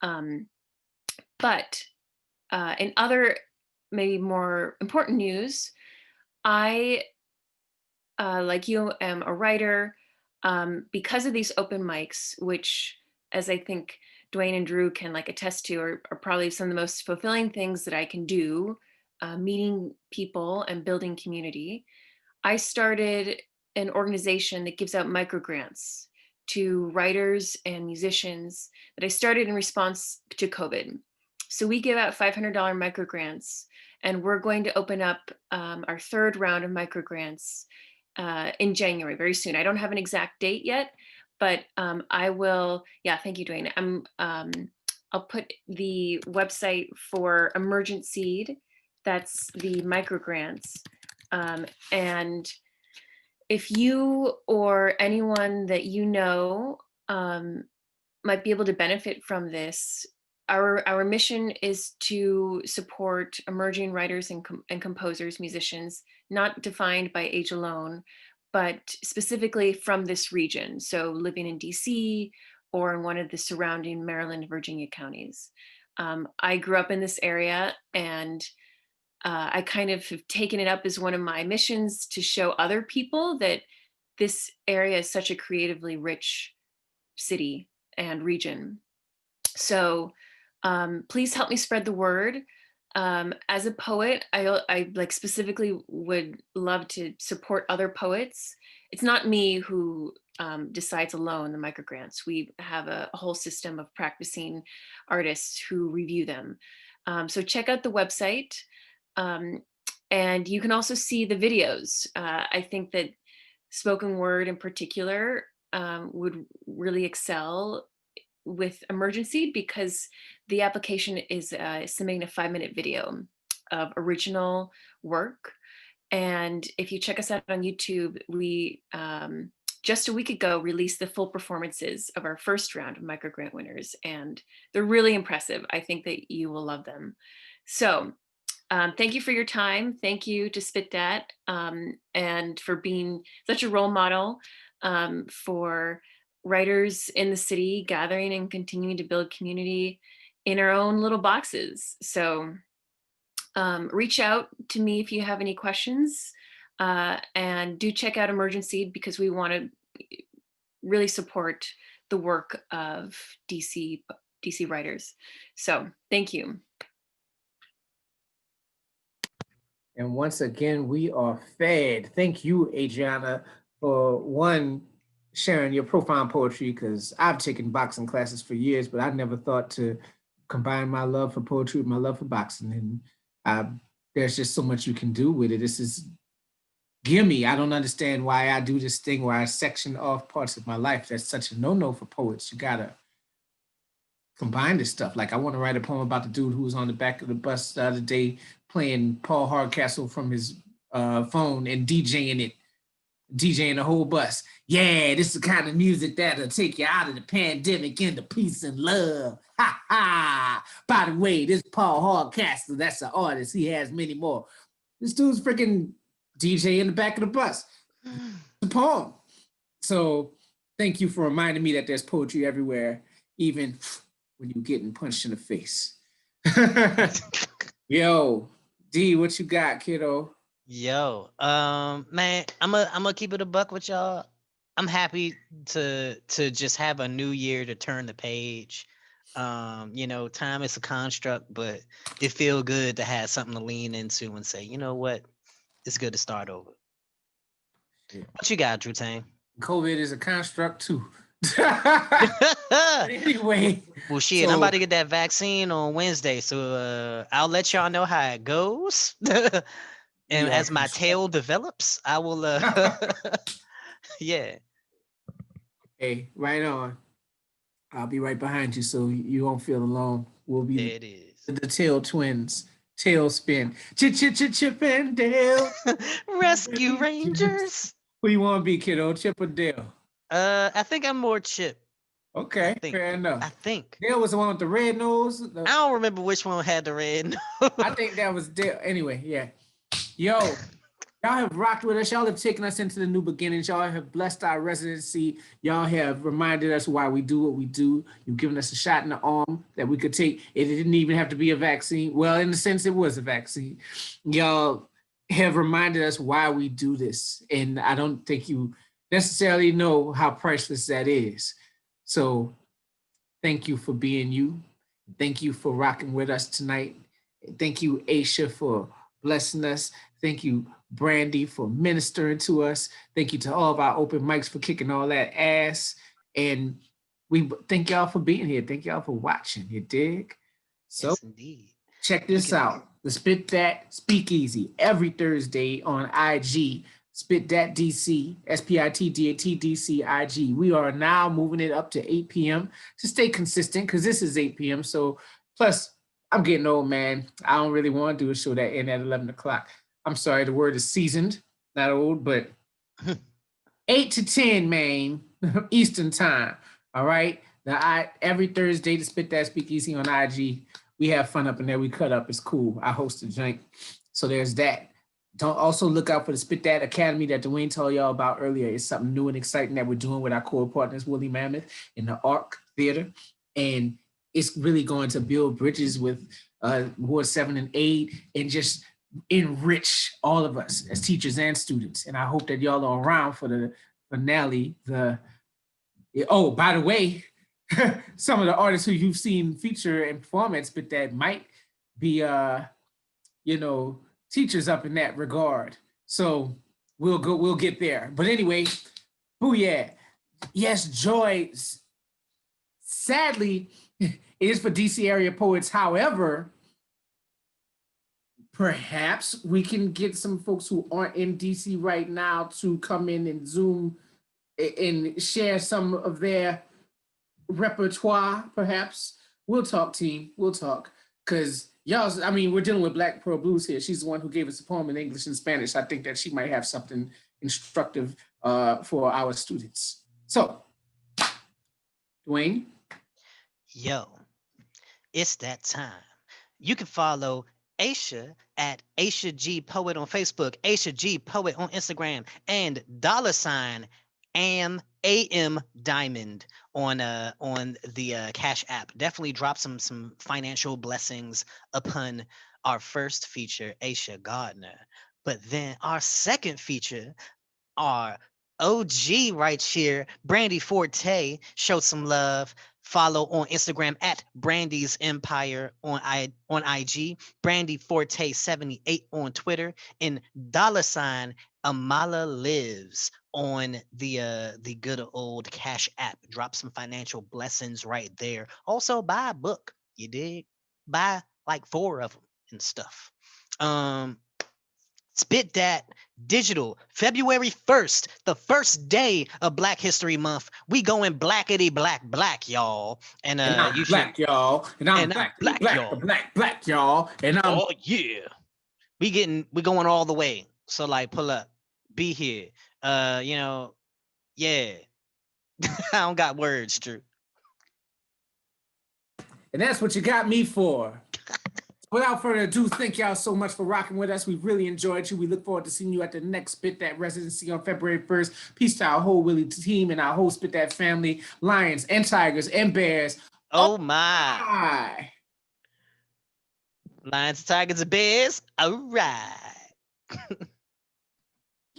But in other maybe more important news, I, like you, am a writer. Because of these open mics, which, as I think Dwayne and Drew can attest to, are probably some of the most fulfilling things that I can do, meeting people and building community. I started an organization that gives out microgrants to writers and musicians that I started in response to COVID. So we give out $500 microgrants, and we're going to open up our third round of microgrants in January, very soon. I don't have an exact date yet, but I will. Yeah, thank you, Dwayne. I'll put the website for Emergent Seed. That's the microgrants. And if you or anyone that you know might be able to benefit from this, our mission is to support emerging writers and composers, musicians, not defined by age alone, but specifically from this region. So living in DC or in one of the surrounding Maryland and Virginia counties. I grew up in this area, and I kind of have taken it up as one of my missions to show other people that this area is such a creatively rich city and region. So please help me spread the word. As a poet, I specifically would love to support other poets. It's not me who decides alone the microgrants. We have a whole system of practicing artists who review them. So check out the website. And you can also see the videos. I think that spoken word in particular would really excel with Emergency, because the application is submitting a 5-minute video of original work. And if you check us out on YouTube, we just a week ago, released the full performances of our first round of microgrant winners, and they're really impressive. I think that you will love them. So thank you for your time. Thank you to SpitDat and for being such a role model for writers in the city, gathering and continuing to build community in our own little boxes. So reach out to me if you have any questions, and do check out Emergency, because we want to really support the work of DC writers. So thank you. And once again, we are fed. Thank you, Adriana, for one, sharing your profound poetry, because I've taken boxing classes for years, but I never thought to combine my love for poetry with my love for boxing. And there's just so much you can do with it. This is gimme. I don't understand why I do this thing where I section off parts of my life. That's such a no-no for poets. You gotta combine this stuff. Like, I want to write a poem about the dude who was on the back of the bus the other day playing Paul Hardcastle from his phone and DJing the whole bus. Yeah, this is the kind of music that'll take you out of the pandemic into peace and love. Ha ha. By the way, this Paul Hardcastle, that's an artist. He has many more. This dude's freaking DJ in the back of the bus. The poem. So thank you for reminding me that there's poetry everywhere, even when you're getting punched in the face. Yo, D, what you got, kiddo? Yo, man, I'm gonna keep it a buck with y'all. I'm happy to just have a new year to turn the page. You know, time is a construct, but it feels good to have something to lean into and say, you know what, it's good to start over. Yeah. What you got, Drew Tang? COVID is a construct too. Anyway, well, shit, I'm about to get that vaccine on Wednesday, so I'll let y'all know how it goes. And as my tale develops, I will. Yeah. Hey, right on. I'll be right behind you, so you won't feel alone. We'll be there. It is the Tail Twins. Tailspin. Chip and Dale. Rescue Rangers. Who you want to be, kiddo? Chip or Dale? I think I'm more Chip. Okay, fair enough. I think Dale was the one with the red nose. I don't remember which one had the red nose. I think that was Dale. Anyway, yeah. Yo, y'all have rocked with us. Y'all have taken us into the new beginnings. Y'all have blessed our residency. Y'all have reminded us why we do what we do. You've given us a shot in the arm that we could take. It didn't even have to be a vaccine. Well, in a sense, it was a vaccine. Y'all have reminded us why we do this. And I don't think you necessarily know how priceless that is. So thank you for being you. Thank you for rocking with us tonight. Thank you, Ay-sha, for blessing us. Thank you, Brandi, for ministering to us. Thank you to all of our open mics for kicking all that ass. And we thank y'all for being here. Thank y'all for watching. You dig? So yes, indeed. Check this out. The Spit That Speakeasy every Thursday on IG. Spit That DC, SPITDAT DC IG. We are now moving it up to 8 p.m. to stay consistent, because this is 8 p.m. So plus, I'm getting old, man. I don't really want to do a show that ends at 11 o'clock. I'm sorry, the word is seasoned, not old, but 8 to 10, man, Eastern time. All right. Now, every Thursday, to Spit That Speakeasy on IG. We have fun up in there. We cut up. It's cool. I host a joint. So there's that. Don't also look out for the Spit That Academy that Dwayne told y'all about earlier. It's something new and exciting that we're doing with our core partners, Woolly Mammoth in the ARC Theater. And it's really going to build bridges with Ward 7 and 8 and just enrich all of us as teachers and students. And I hope that y'all are around for the finale. Oh, by the way, some of the artists who you've seen feature and perform at Spit That might be, teachers up in that regard. So we'll get there. But anyway, booyah. Yes, joy. Sadly, it is for DC area poets. However, perhaps we can get some folks who aren't in DC right now to come in and Zoom and share some of their repertoire, perhaps. We'll talk, team. We'll talk. Because y'all, I mean, we're dealing with Black Pearl Blues here. She's the one who gave us a poem in English and Spanish. I think that she might have something instructive for our students. So, Dwayne. Yo, it's that time. You can follow Ay-sha at Ay-sha G Poet on Facebook, Ay-sha G Poet on Instagram, and $am Diamond on the Cash App. Definitely drop some financial blessings upon our first feature, Asha Gardner. But then our second feature, our OG right here, Brandi Forté, showed some love. Follow on Instagram at Brandy's Empire on IG, Brandi Forté 78 on Twitter, and $Amala Lives on the good old Cash App. Drop some financial blessings right there. Also buy a book, you dig? Buy like 4 of them and stuff. Spit Dat Digital, February 1st, the first day of Black History Month. We going blackity black, y'all. And I'm you black, should, y'all. And I'm and I'm black, y'all. black, y'all. And I'm Oh yeah. We going all the way. So like pull up, be here. Yeah. I don't got words, Drew. And that's what you got me for. Without further ado, thank y'all so much for rocking with us. We really enjoyed you. We look forward to seeing you at the next Spit Dat residency on February 1st. Peace to our whole Willie team and our whole Spit Dat family, Lions and Tigers and Bears. Oh my. Lions, Tigers, and Bears. All right.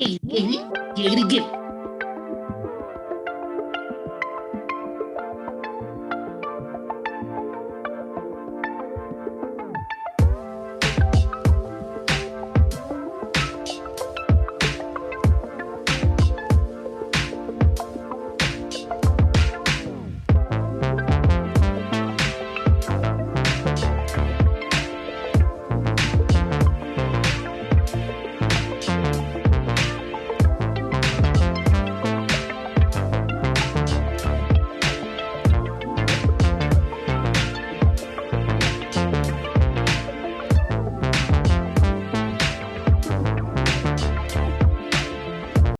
Giggity, giggity, giggity.